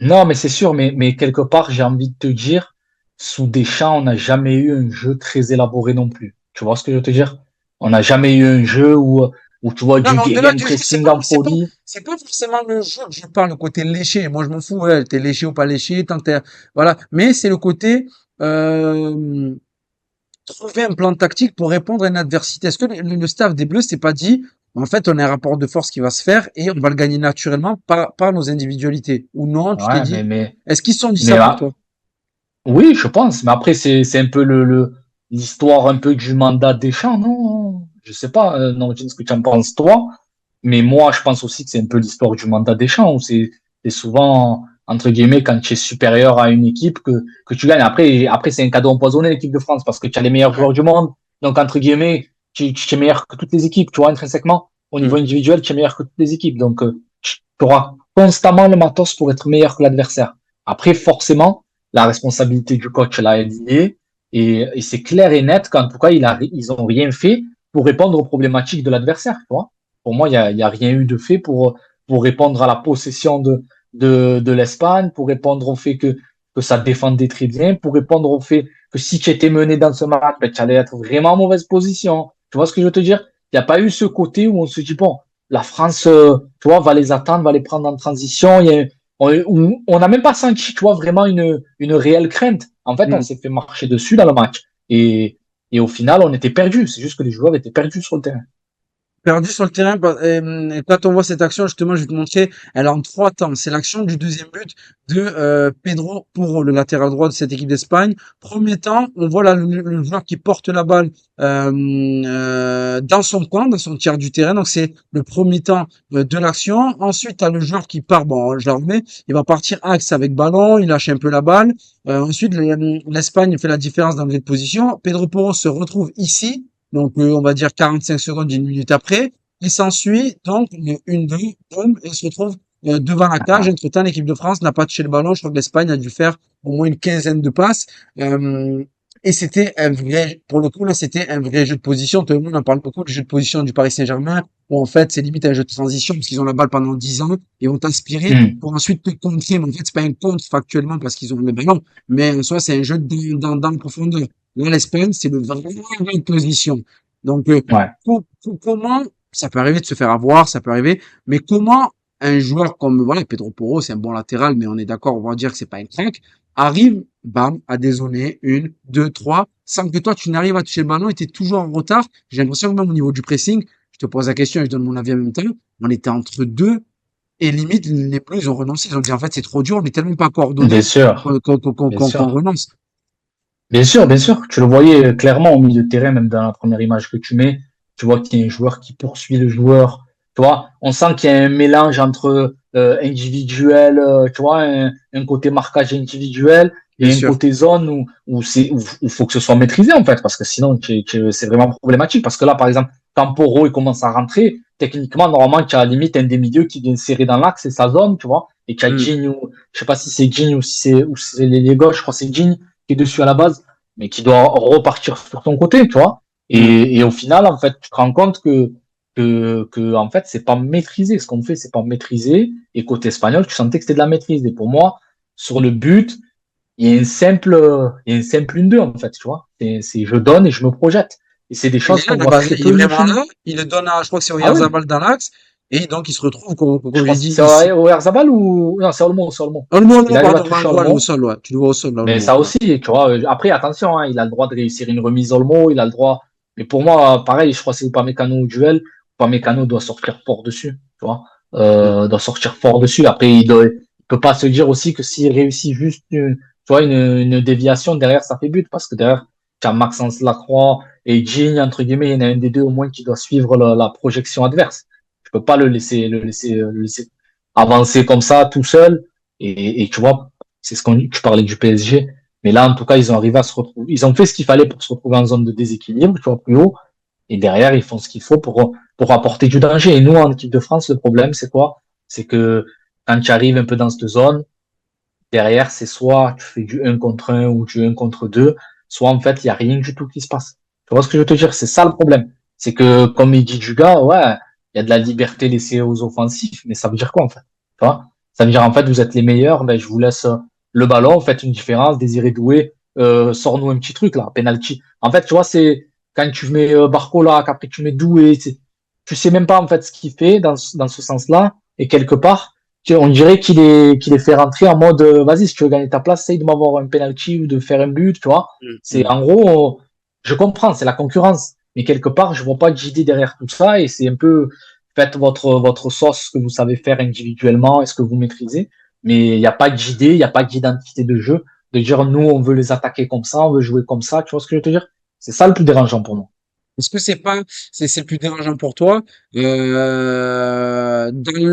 non, mais c'est sûr, mais quelque part, j'ai envie de te dire, sous Deschamps, on n'a jamais eu un jeu très élaboré non plus. Tu vois ce que je veux te dire? On n'a jamais eu un jeu où tu vois Non, du mais au-delà du jeu, gegenpressing en folie. c'est pas forcément le jeu que je parle, le côté léché. Moi, je m'en fous, ouais, t'es léché ou pas léché, tant que voilà. Mais c'est le côté, euh, trouver un plan tactique pour répondre à une adversité. Est-ce que le staff des Bleus s'est pas dit, en fait, on a un rapport de force qui va se faire et on va le gagner naturellement par nos individualités? Ou non, tu t'es Ouais, dit, est-ce qu'ils se sont dit ça mais pour toi? oui, je pense. Mais après, c'est un peu l'histoire un peu du mandat Deschamps, non? Je sais pas, non, je sais ce que tu en penses, toi. Mais moi, je pense aussi que c'est un peu l'histoire du mandat Deschamps, où c'est souvent, entre guillemets, quand tu es supérieur à une équipe que tu gagnes. Après, c'est un cadeau empoisonné, l'équipe de France, parce que tu as les meilleurs Ouais. joueurs du monde. Donc, entre guillemets, tu es meilleur que toutes les équipes, tu vois, intrinsèquement. Au Hmm. niveau individuel, tu es meilleur que toutes les équipes. Donc, tu auras constamment le matos pour être meilleur que l'adversaire. Après, forcément, la responsabilité du coach là est liée. Et c'est clair et net qu'en tout cas, ils ont rien fait pour répondre aux problématiques de l'adversaire, tu vois. Pour moi, il y a rien eu de fait pour répondre à la possession de l'Espagne, pour répondre au fait que ça défendait très bien, pour répondre au fait que si tu étais mené dans ce match, ben, tu allais être vraiment en mauvaise position. Tu vois ce que je veux te dire? Il n'y a pas eu ce côté où on se dit, bon, la France, tu vois, va les attendre, va les prendre en transition. On n'a même pas senti, tu vois, vraiment une réelle crainte. En fait, on Hmm. s'est fait marcher dessus dans le match. Et au final, on était perdus. C'est juste que les joueurs étaient perdus sur le terrain. Perdu sur le terrain. Et quand on voit cette action, justement, je vais te montrer, elle est en 3 temps. C'est l'action du deuxième but de Pedro Porro, le latéral droit de cette équipe d'Espagne. Premier temps, on voit là le joueur qui porte la balle dans son coin, dans son tiers du terrain. Donc c'est le premier temps de l'action. Ensuite, tu as le joueur qui part. Bon, je la remets. Il va partir axe avec ballon. Il lâche un peu la balle. Ensuite, l'Espagne fait la différence dans les positions. Pedro Porro se retrouve ici. Donc, on va dire 45 secondes, une minute après. Il s'ensuit donc une deux, boum, et se retrouve devant la cage. Entre-temps, l'équipe de France n'a pas touché le ballon. Je crois que l'Espagne a dû faire au moins une quinzaine de passes. Euh, et c'était un vrai, pour le coup, là, c'était un vrai jeu de position. Tout le monde en parle beaucoup du jeu de position du Paris Saint-Germain, où en fait, c'est limite un jeu de transition, parce qu'ils ont la balle pendant 10 ans, et vont t'inspirer Mmh. pour ensuite te contrer. Mais en fait, c'est pas un contre factuellement parce qu'ils ont le ballon, mais en soi, c'est un jeu dans la profondeur. Là, l'Espagne, c'est le vrai jeu de position. Donc, Ouais. comment, ça peut arriver de se faire avoir, ça peut arriver, mais comment un joueur comme, voilà, Pedro Porro, c'est un bon latéral, mais on est d'accord, on va dire que c'est pas un crack, arrive, bam, à dézonner une, deux, trois, sans que toi, tu n'arrives à toucher le ballon et t'es toujours en retard. J'ai l'impression que même au niveau du pressing, je te pose la question et je donne mon avis en même temps, on était entre deux et limite, les Bleus, ils ont renoncé. Ils ont dit, en fait, c'est trop dur, on est tellement pas Bien coordonnés sûr. Bien qu'on sûr. renonce. Bien sûr, bien sûr. Tu le voyais clairement au milieu de terrain, même dans la première image que tu mets. Tu vois qu'il y a un joueur qui poursuit le joueur. Tu vois, on sent qu'il y a un mélange entre individuel, tu vois, un côté marquage individuel Bien et un sûr. côté zone où il faut que ce soit maîtrisé en fait, parce que sinon c'est vraiment problématique. Parce que là, par exemple, quand Poro il commence à rentrer, techniquement, normalement, tu as à la limite un des milieux qui vient serrer dans l'axe, c'est sa zone, tu vois, et tu as Hmm. Gini, je sais pas si c'est Gini ou si c'est les gauche, je crois que c'est Gini qui est dessus à la base, mais qui doit repartir sur ton côté, tu vois. Et au final, en fait, tu te rends compte que en fait, c'est pas maîtrisé. Ce qu'on fait, c'est pas maîtrisé. Et côté espagnol, tu sentais que c'était de la maîtrise. Et pour moi, sur le but, il y a un simple 1-2, en fait, tu vois. C'est je donne et je me projette. Et c'est des Il choses est là, qu'on la voit base, très il est peu, nous, vraiment chez nous. là. Il le donne à, je crois que c'est Ah oui, Oyarzabal dans l'axe. Et donc, il se retrouve, je comme crois j'ai que dit, c'est ici. au Oyarzabal ou, non, c'est Olmo, c'est Olmo. Olmo, Il arrive à pardon, toucher Olmo, au Olmo. sol, ouais. Tu le vois au sol, là, Mais Olmo. ça Ouais. aussi, tu vois, après, attention, hein, il a le droit de réussir une remise Olmo, il a le droit. Mais pour moi, pareil, je crois que c'est Upamecano au duel. Upamecano doit sortir fort dessus, tu vois. Mm. Doit sortir fort dessus. Après, il peut pas se dire aussi que s'il réussit juste tu vois, une déviation, derrière, ça fait but. Parce que derrière, tu as Maxence Lacroix et Digne, entre guillemets, il y en a un des deux au moins qui doit suivre la projection adverse. Tu peux pas le laisser avancer comme ça, tout seul. Et tu vois, c'est ce qu'on, tu parlais du PSG. Mais là, en tout cas, ils ont arrivé à se retrouver. Ils ont fait ce qu'il fallait pour se retrouver en zone de déséquilibre, tu vois, plus haut. Et derrière, ils font ce qu'il faut pour apporter du danger. Et nous, en équipe de France, le problème, c'est quoi? C'est que quand tu arrives un peu dans cette zone, derrière, c'est soit tu fais du 1 contre 1 ou du 1 contre 2, soit en fait, il n'y a rien du tout qui se passe. Tu vois ce que je veux te dire? C'est ça le problème. C'est que, comme il dit Dugas, ouais, il y a de la liberté laissée aux offensifs, mais ça veut dire quoi en fait? Tu vois? Ça veut dire en fait, vous êtes les meilleurs, ben, je vous laisse le ballon, faites une différence, Désiré Doué, sors-nous un petit truc là, penalty. En fait, tu vois, c'est quand tu mets Barcola, qu'après tu mets Doué, tu sais même pas en fait ce qu'il fait dans ce sens-là, et quelque part, on dirait qu'il est fait rentrer en mode vas-y, si tu veux gagner ta place, essaye de m'avoir un penalty ou de faire un but, tu vois. C'est Mm. en gros, je comprends, c'est la concurrence, mais quelque part, je vois pas d'idée derrière tout ça et c'est un peu faites votre sauce que vous savez faire individuellement et ce que vous maîtrisez, mais il n'y a pas d'idée, il n'y a pas d'identité de jeu, de dire nous on veut les attaquer comme ça, on veut jouer comme ça, tu vois ce que je veux te dire? C'est ça le plus dérangeant pour moi. Est-ce que c'est pas, c'est le plus dérangeant pour toi, dans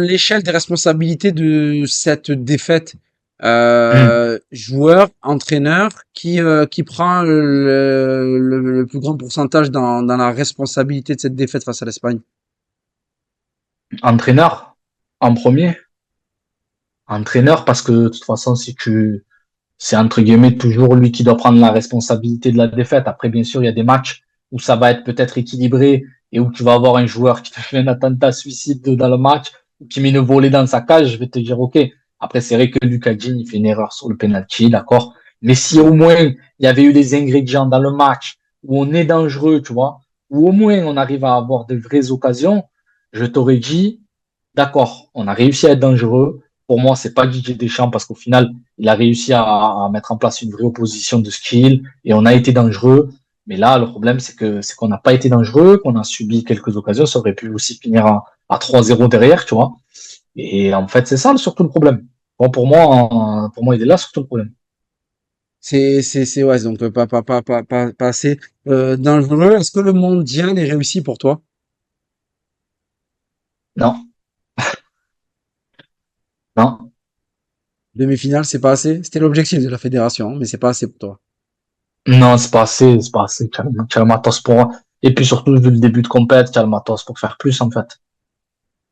l'échelle des responsabilités de cette défaite, Hmm. joueur, entraîneur, qui prend le plus grand pourcentage dans la responsabilité de cette défaite face à l'Espagne? Entraîneur, en premier, entraîneur parce que de toute façon, si tu c'est entre guillemets toujours lui qui doit prendre la responsabilité de la défaite. Après, bien sûr, il y a des matchs où ça va être peut-être équilibré et où tu vas avoir un joueur qui te fait un attentat suicide dans le match ou qui met une volée dans sa cage. Je vais te dire, OK. Après, c'est vrai que Lucas Digne, il fait une erreur sur le penalty, d'accord. Mais si au moins il y avait eu des ingrédients dans le match où on est dangereux, tu vois, où au moins on arrive à avoir de vraies occasions, je t'aurais dit, d'accord, on a réussi à être dangereux. Pour moi, c'est pas Didier Deschamps parce qu'au final, il a réussi à mettre en place une vraie opposition de skill et on a été dangereux. Mais là, le problème, c'est qu'on n'a pas été dangereux, qu'on a subi quelques occasions. Ça aurait pu aussi finir à 3-0 derrière, tu vois. Et en fait, c'est ça surtout le problème. Bon, pour moi, il est là surtout le problème. Ouais, donc pas assez dangereux. Est-ce que le mondial est réussi pour toi? Non, non, Demi-finale, c'est pas assez? C'était l'objectif de la fédération, mais c'est pas assez pour toi. non, c'est pas assez, c'est pas assez. Tu as le matos pour. Et puis surtout, vu le début de compète, tu as le matos pour faire plus, en fait.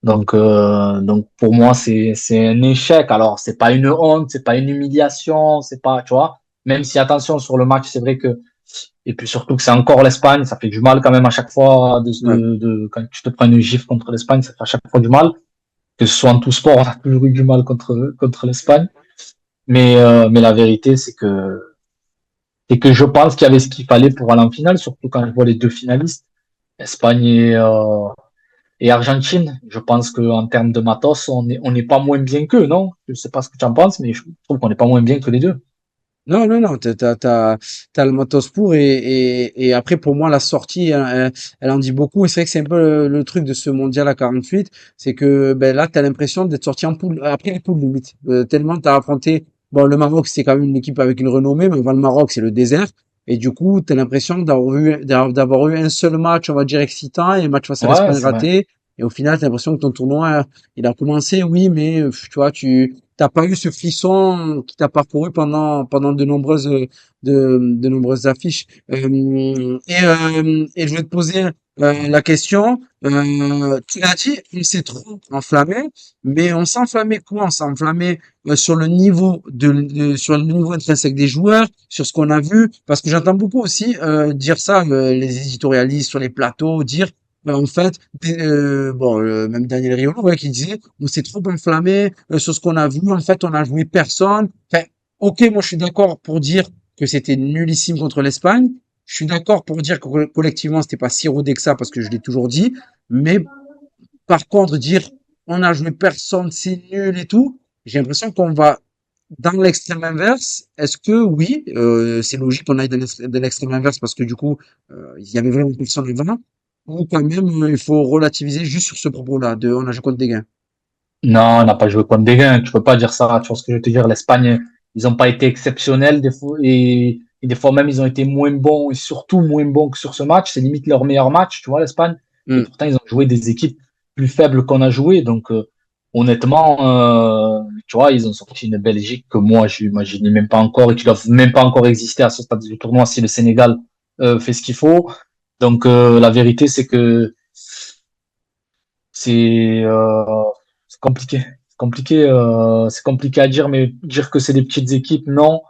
Donc pour moi, c'est un échec. Alors, c'est pas une honte, c'est pas une humiliation, c'est pas, tu vois. Même si, attention, sur le match, c'est vrai que, et puis surtout que c'est encore l'Espagne, ça fait du mal quand même à chaque fois Ouais. quand tu te prends une gifle contre l'Espagne, ça fait à chaque fois du mal. Que ce soit en tout sport, on a toujours eu du mal contre l'Espagne. Mais la vérité, c'est que je pense qu'il y avait ce qu'il fallait pour aller en finale, surtout quand je vois les deux finalistes, Espagne et Argentine. Je pense qu'en termes de matos, on n'est pas moins bien qu'eux, non? Je sais pas ce que tu en penses, mais je trouve qu'on n'est pas moins bien que les deux. Non, non, non, t'as le matos pour et après pour moi la sortie elle en dit beaucoup et c'est vrai que c'est un peu le truc de ce mondial à 48, c'est que ben là t'as l'impression d'être sorti en poule après les poules limite. Tellement t'as affronté bon le Maroc c'est quand même une équipe avec une renommée mais avant le Maroc c'est le désert et du coup t'as l'impression d'avoir eu un seul match on va dire excitant et un match face à Ouais, l'Espagne c'est vrai. raté et au final t'as l'impression que ton tournoi il a commencé oui mais tu vois tu t'as pas eu ce frisson qui t'a parcouru pendant de nombreuses affiches. Et je vais te poser la question, tu l'as dit, on s'est trop enflammé, mais on s'enflammait quoi? On s'enflammait sur le niveau sur le niveau intrinsèque des joueurs, sur ce qu'on a vu, parce que j'entends beaucoup aussi dire ça, les éditorialistes sur les plateaux, dire en fait, même Daniel Riolo, ouais, qui disait, on s'est trop enflammé sur ce qu'on a vu. En fait, on a joué personne. Enfin, ok, moi je suis d'accord pour dire que c'était nullissime contre l'Espagne. Je suis d'accord pour dire que collectivement, c'était pas si rodé que ça, parce que je l'ai toujours dit. Mais par contre, dire on a joué personne, c'est nul et tout, j'ai l'impression qu'on va dans l'extrême inverse. Est-ce que oui, c'est logique qu'on aille dans l'extrême inverse parce que du coup, il y avait vraiment personne devant, ou quand même, il faut relativiser juste sur ce propos-là, de on a joué contre des gains. Non, on n'a pas joué contre des gains. Tu peux pas dire ça. Tu vois ce que je veux te dire? L'Espagne, ils ont pas été exceptionnels des fois, et des fois même ils ont été moins bons et surtout moins bons que sur ce match. C'est limite leur meilleur match, tu vois, l'Espagne. Et Hmm. pourtant, ils ont joué des équipes plus faibles qu'on a joué. Donc, honnêtement, tu vois, ils ont sorti une Belgique que moi, j'imaginais même pas encore et qui doivent même pas encore exister à ce stade du tournoi si le Sénégal fait ce qu'il faut. Donc, la vérité, c'est que c'est c'est compliqué. C'est compliqué à dire, mais dire que c'est des petites équipes, non.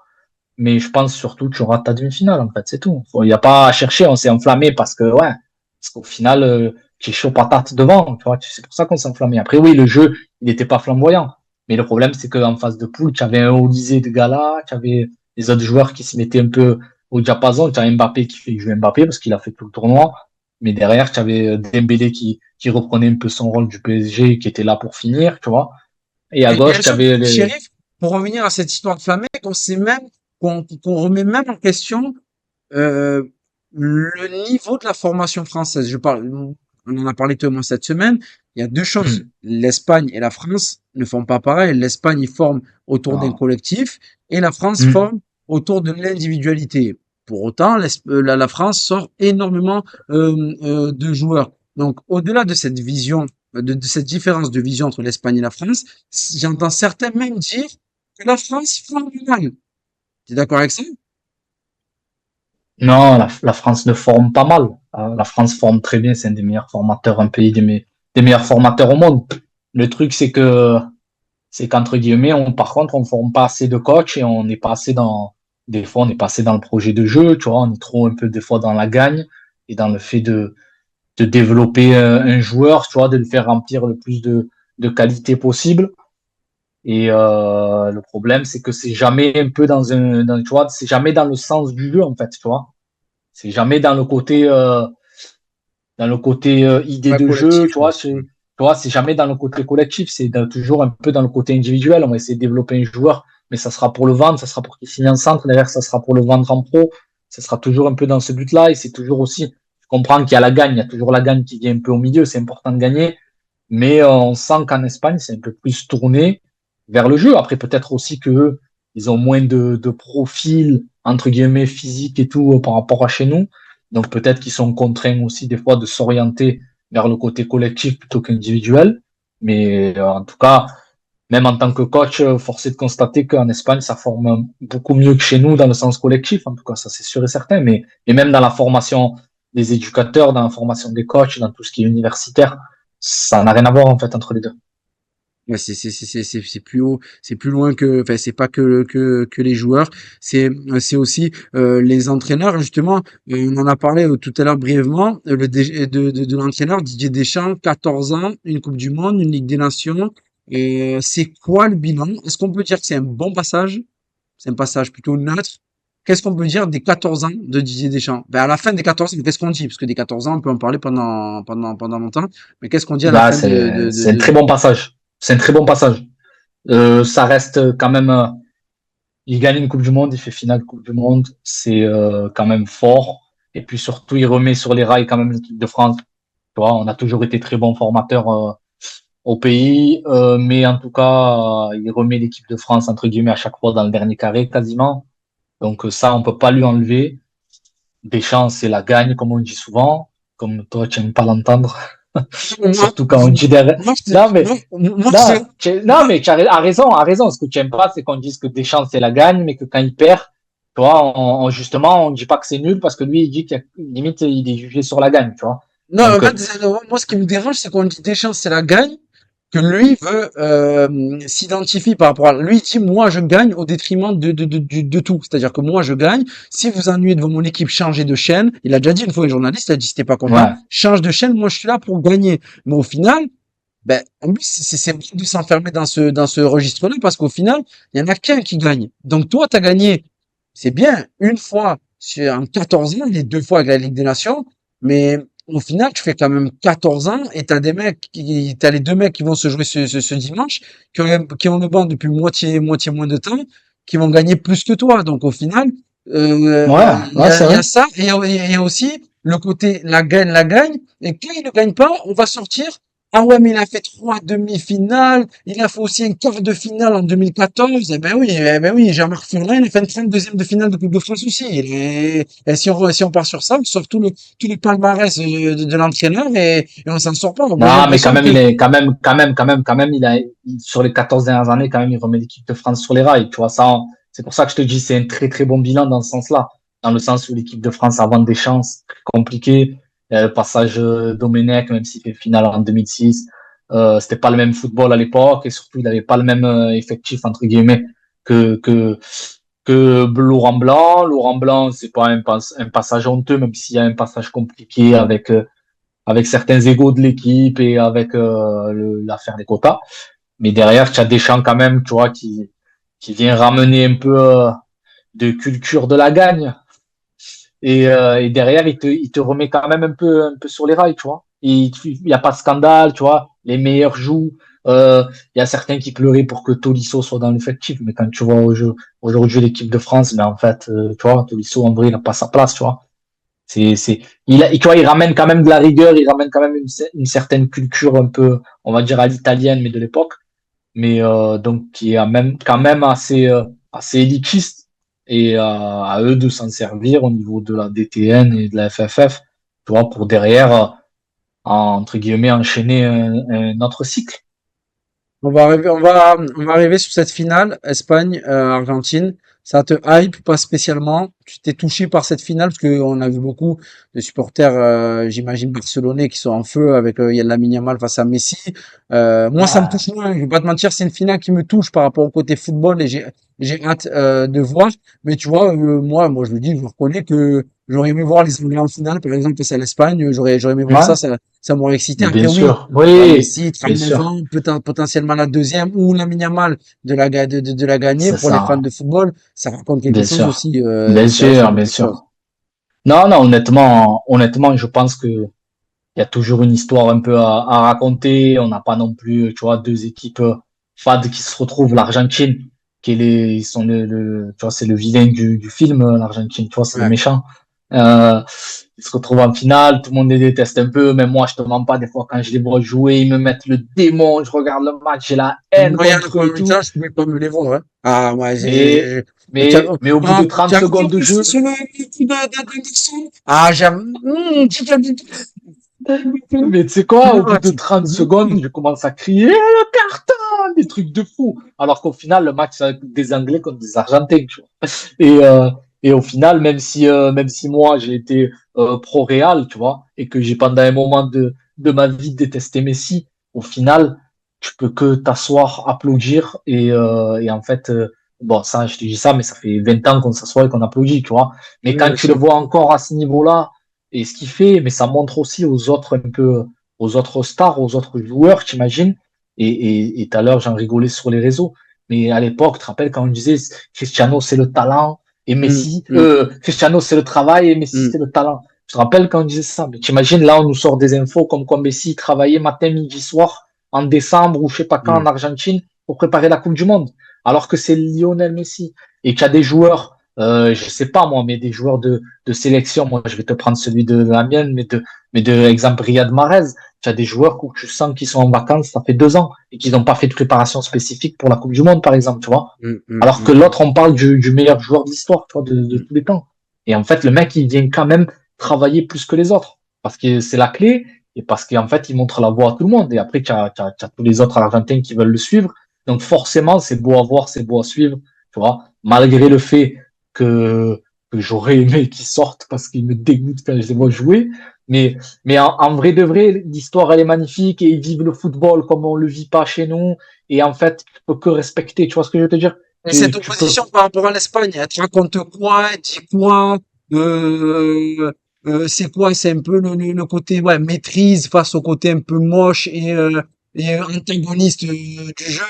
Mais je pense surtout que tu auras ta demi-finale, en fait, c'est tout. Il n'y a pas à chercher, on s'est enflammé parce qu'au final, tu es chaud patate devant, tu vois, c'est pour ça qu'on s'est enflammé. Après, oui, le jeu, il n'était pas flamboyant. Mais le problème, c'est qu'en phase de poule, tu avais un Olysée de Gala, tu avais les autres joueurs qui se mettaient un peu au diapason. Tu as Mbappé qui fait jouer Mbappé parce qu'il a fait tout le tournoi. Mais derrière, tu avais Dembélé qui reprenait un peu son rôle du PSG, qui était là pour finir, tu vois. Et à Et gauche, le tu seul avais truc, les... shérif, pour revenir à cette histoire de Flamel, qu'on remet même en question euh, le niveau de la formation française. On en a parlé toi et moi cette semaine. Il y a deux choses. Hmm. L'Espagne et la France ne font pas pareil. L'Espagne, ils forment autour d'un Non. collectif et la France Hmm. forme autour de l'individualité. Pour autant, la France sort énormément de joueurs. Donc, au-delà de cette vision, de cette différence de vision entre l'Espagne et la France, j'entends certains même dire que la France forme mal. Tu es d'accord avec ça? Non, la France ne forme pas mal. La France forme très bien, c'est un des meilleurs formateurs, un pays des meilleurs formateurs au monde. Le truc, c'est qu'entre guillemets, par contre, on forme pas assez de coachs et on n'est pas assez des fois, on n'est pas assez dans le projet de jeu, tu vois, on est trop un peu des fois dans la gagne et dans le fait de développer un joueur, tu vois, de le faire remplir le plus de qualité possible. Et le problème, c'est que c'est jamais un peu tu vois, c'est jamais dans le sens du jeu, en fait, tu vois. C'est jamais dans le côté idée Ouais, de jeu, collectif, ouais. tu vois, c'est jamais dans le côté collectif, toujours un peu dans le côté individuel. On va essayer de développer un joueur, mais ça sera pour le vendre, ça sera pour qu'il signe en centre, derrière, ça sera pour le vendre en pro. Ça sera toujours un peu dans ce but-là, et c'est toujours aussi, je comprends qu'il y a la gagne, il y a toujours la gagne qui vient un peu au milieu, c'est important de gagner, mais on sent qu'en Espagne, c'est un peu plus tourné vers le jeu. Après, peut-être aussi que ils ont moins de profil, entre guillemets, physique et tout par rapport à chez nous. Donc peut-être qu'ils sont contraints aussi des fois de s'orienter vers le côté collectif plutôt qu'individuel. Mais en tout cas, même en tant que coach, force est de constater qu'en Espagne, ça forme beaucoup mieux que chez nous dans le sens collectif. En tout cas, ça c'est sûr et certain. Mais et même dans la formation des éducateurs, dans la formation des coachs, dans tout ce qui est universitaire, ça n'a rien à voir en fait entre les deux. Ouais, c'est plus haut, c'est plus loin que, enfin, c'est pas que les joueurs, c'est aussi les entraîneurs. Justement, on en a parlé tout à l'heure brièvement, de l'entraîneur Didier Deschamps, 14 ans, une Coupe du Monde, une Ligue des Nations. C'est quoi le bilan? Est-ce qu'on peut dire que c'est un bon passage? C'est un passage plutôt neutre. Qu'est-ce qu'on peut dire des 14 ans de Didier Deschamps? Ben, à la fin des 14 ans, qu'est-ce qu'on dit? Parce que des 14 ans, on peut en parler pendant longtemps. Mais qu'est-ce qu'on dit à la Bah, fin c'est un très bon passage. C'est un très bon passage. Ça reste quand même. Il gagne une Coupe du Monde, il fait finale Coupe du Monde, c'est quand même fort. Et puis surtout, il remet sur les rails quand même l'équipe de France. Tu vois, on a toujours été très bons formateurs au pays, mais en tout cas, il remet l'équipe de France entre guillemets à chaque fois dans le dernier carré quasiment. Donc ça, on peut pas lui enlever. Deschamps, c'est la gagne, comme on dit souvent, comme toi, tu n'aimes pas l'entendre. Moi, Surtout quand on dit derrière. moi, je, Non, mais moi, non, non, moi, mais tu as raison, a raison. Ce que tu aimes pas, c'est qu'on dise que Deschamps, c'est la gagne, mais que quand il perd, tu vois, justement, on dit pas que c'est nul parce que lui, il dit qu'il y a, limite, il est jugé sur la gagne, tu vois. Non, en Donc, fait, moi, ce qui me dérange, c'est qu'on dit Deschamps, c'est la gagne, que lui veut s'identifie par rapport à lui il dit moi je gagne au détriment de tout, c'est-à-dire que moi je gagne, si vous ennuyez devant mon équipe, changez de chaîne. Il a déjà dit une fois, les journalistes, il a dit si t'es pas content, ouais, change de chaîne, moi je suis là pour gagner. Mais au final, ben en plus c'est bien de s'enfermer dans ce registre-là, parce qu'au final il y en a qu'un qui gagne. Donc toi t'as gagné, c'est bien une fois en 14 ans, les deux fois avec la Ligue des Nations, mais au final, tu fais quand même 14 ans et t'as les deux mecs qui vont se jouer ce dimanche, qui ont le banc depuis moitié moins de temps, qui vont gagner plus que toi. Donc au final, ouais, ouais, c'est il y vrai. a ça et il y a aussi le côté la gagne. Et quand il ne gagne pas, on va sortir. Ah ouais, mais il a fait trois demi-finales. Il a fait aussi un quart de finale en 2014. Eh ben oui, Jean-Marc Furlan, il a fait une 32e de finale de Coupe de France aussi. Et si on part sur ça, on sort tous les palmarès de l'entraîneur et on s'en sort pas. Moi, j'ai Non, mais quand l'impression même, que, il est, quand même, sur les 14 dernières années, quand même, il remet l'équipe de France sur les rails. Tu vois, ça, c'est pour ça que je te dis, c'est un très, très bon bilan dans ce sens-là. Dans le sens où l'équipe de France, avant des chances très compliquées, le passage Domenech, même s'il fait finale en 2006, c'était pas le même football à l'époque et surtout, il n'avait pas le même effectif, entre guillemets, que, que, que Laurent Blanc. Laurent Blanc, c'est pas un passage honteux, même s'il y a un passage compliqué avec certains égos de l'équipe et avec l'affaire des quotas. Mais derrière, tu as Deschamps quand même, tu vois, qui vient ramener un peu de culture de la gagne. Et derrière, il te remet quand même un peu sur les rails, tu vois. Il n'y a pas de scandale, tu vois. Les meilleurs jouent. Il y a certains qui pleuraient pour que Tolisso soit dans l'effectif, mais quand tu vois aujourd'hui l'équipe de France, ben en fait, tu vois, Tolisso en vrai, il n'a pas sa place, tu vois. Tu vois, il ramène quand même de la rigueur, il ramène quand même une certaine culture un peu, on va dire à l'italienne, mais de l'époque, mais donc qui est quand même assez élitiste et à eux de s'en servir au niveau de la DTN et de la FFF, tu vois, pour derrière, entre guillemets, enchaîner un autre cycle. on va arriver sur cette finale, Espagne, Argentine. Ça te hype pas spécialement. Tu t'es touché par cette finale parce que on a vu beaucoup de supporters, j'imagine barcelonais qui sont en feu avec il y a Lamine Yamal face à Messi. Moi, ça me Ouais, touche moins. Je vais pas te mentir, c'est une finale qui me touche par rapport au côté football et j'ai hâte de voir. Mais tu vois, moi, je le dis, je reconnais que j'aurais aimé voir les Anglais en finale, par exemple, c'est l'Espagne. J'aurais aimé voir ouais, ça. Ça m'aurait excité. mais Après, bien oui. sûr, Tu vois, oui, Messi, bien 39 sûr, ans, potentiellement la deuxième, ou Lamine Yamal de la gagner c'est pour les fans ça, de football, ça raconte quelque bien chose sûr, aussi, bien ça raconte sûr, bien quelque chose. sûr. Non, non, honnêtement, je pense que il y a toujours une histoire un peu à raconter. On n'a pas non plus, tu vois, deux équipes fades qui se retrouvent. L'Argentine, ils sont tu vois, c'est le vilain du film, l'Argentine, tu vois, c'est le Ouais. méchant. Euh, Ils se retrouvent en finale, tout le monde les déteste un peu, même moi, je te mens pas, des fois, quand je les vois jouer, ils me mettent le démon, je regarde le match, j'ai la haine Moi, il y a la contre eux et première tout. mi-temps, je pouvais pas me les voir, hein. Ah, ouais, Mais, mais au bout de ah, 30 tu as vu secondes de aussi jeu, sur le coup d'Henderson? Ah, j'aime, mais tu sais quoi, au bout de 30 secondes, je commence à crier le carton, des trucs de fou. Alors qu'au final, le match c'est des Anglais contre des Argentins, tu vois. Et, euh, et au final, même si moi j'ai été pro-Real, tu vois, et que j'ai pendant un moment de ma vie détesté Messi, au final, tu peux que t'asseoir, applaudir et en fait, bon, ça, je te dis ça, mais ça fait 20 ans qu'on s'assoit et qu'on applaudit, tu vois. Mais oui, quand tu le aussi. vois encore à ce niveau-là, et ce qu'il fait, mais ça montre aussi aux autres un peu, aux autres stars, aux autres joueurs, t'imagines. Et tout à l'heure, j'en rigolais sur les réseaux. Mais à l'époque, tu te rappelles quand on disait Cristiano, c'est le talent, et Mm, Messi, mm, Cristiano, c'est le travail, et Messi, mm. c'est le talent. Tu te rappelles quand on disait ça? Mais t'imagines, là, on nous sort des infos comme quoi Messi travaillait matin, midi, soir, en décembre ou je sais pas quand en Mm. Argentine pour préparer la Coupe du Monde. Alors que c'est Lionel Messi. Et qu'il y a des joueurs, je sais pas moi, mais des joueurs de sélection. Moi, je vais te prendre celui de la mienne, mais de exemple Riyad Mahrez. Tu as des joueurs où tu sens qu'ils sont en vacances, ça fait 2 ans, et qu'ils n'ont pas fait de préparation spécifique pour la Coupe du Monde, par exemple, tu vois. Mm, mm, Alors que mm, l'autre, on parle du meilleur joueur de l'histoire, tu vois, de mm. tous les temps. Et en fait, le mec, il vient quand même travailler plus que les autres. Parce que c'est la clé, et parce qu'en fait, il montre la voie à tout le monde. Et après, tu as tous les autres Argentins qui veulent le suivre. Donc forcément, c'est beau à voir, c'est beau à suivre, tu vois. Malgré le fait que que j'aurais aimé qu'ils sortent parce qu'ils me dégoûtent quand je les vois jouer. Mais en vrai de vrai, l'histoire, elle est magnifique et ils vivent le football comme on le vit pas chez nous. Et en fait, tu peux que respecter. Tu vois ce que je veux te dire? Et cette Tu peux. opposition par rapport à l'Espagne, elle te raconte quoi? Elle dit quoi? C'est quoi? C'est un peu le côté ouais, maîtrise face au côté un peu moche et antagoniste du jeu.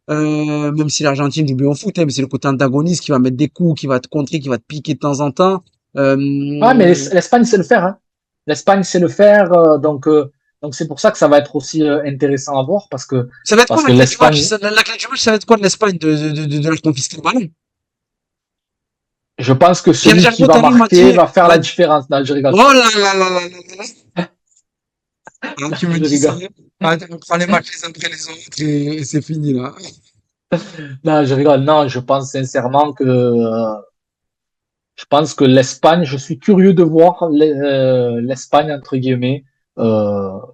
Même si l'Argentine joue bien au foot, hein, mais c'est le côté antagoniste qui va mettre des coups, qui va te contrer, qui va te piquer de temps en temps. Ah, mais l'Espagne sait le faire, hein. L'Espagne sait le faire, donc c'est pour ça que ça va être aussi intéressant à voir Ça va être quoi parce la que clé du match? l'Espagne, La clé du match, ça va être quoi de l'Espagne de leur confisquer le ballon? je pense que celui Pierre-Jean qui va Cotaro m'a marquer dit, va faire la différence. Non, je rigole, oh là là là là là là. Ah, tu me je dis ça, rigole. ah, on prend les matchs les uns après les autres et c'est fini là. Non, je rigole. Non, je pense sincèrement que l'Espagne, je suis curieux de voir l'Espagne entre guillemets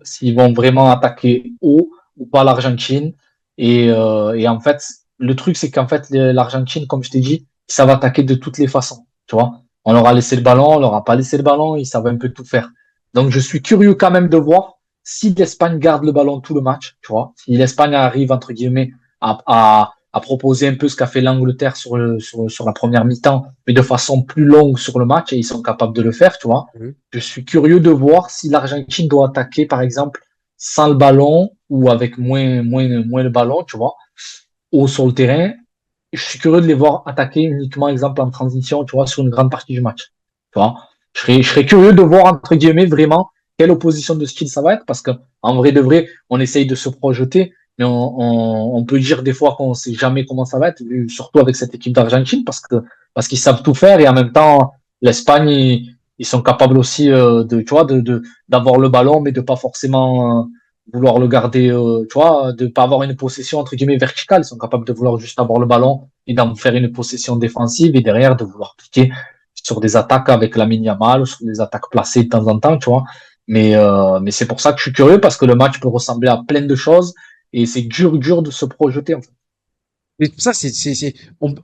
s'ils vont vraiment attaquer haut ou pas l'Argentine. Et en fait, le truc c'est qu'en fait l'Argentine, comme je t'ai dit, ils savent attaquer de toutes les façons. Tu vois, on leur a laissé le ballon, on leur a pas laissé le ballon, ils savent un peu tout faire. Donc je suis curieux quand même de voir si l'Espagne garde le ballon tout le match. Tu vois, si l'Espagne arrive entre guillemets à proposer un peu ce qu'a fait l'Angleterre sur la première mi-temps, mais de façon plus longue sur le match, et ils sont capables de le faire, tu vois. Mhm. Je suis curieux de voir si l'Argentine doit attaquer, par exemple, sans le ballon ou avec moins le ballon, tu vois, ou sur le terrain. Je suis curieux de les voir attaquer uniquement, exemple, en transition, tu vois, sur une grande partie du match. Tu vois, je serais curieux de voir, entre guillemets, vraiment quelle opposition de style ça va être, parce que en vrai de vrai, on essaye de se projeter, mais on peut dire des fois qu'on sait jamais comment ça va être, surtout avec cette équipe d'Argentine, parce qu'ils savent tout faire et en même temps, l'Espagne, ils sont capables aussi de, tu vois, d'avoir le ballon, mais de pas forcément vouloir le garder, tu vois, de pas avoir une possession entre guillemets verticale. Ils sont capables de vouloir juste avoir le ballon et d'en faire une possession défensive et derrière de vouloir piquer sur des attaques avec la Yamal ou sur des attaques placées de temps en temps, tu vois. Mais c'est pour ça que je suis curieux parce que le match peut ressembler à plein de choses et c'est dur de se projeter en fait. Mais tout ça,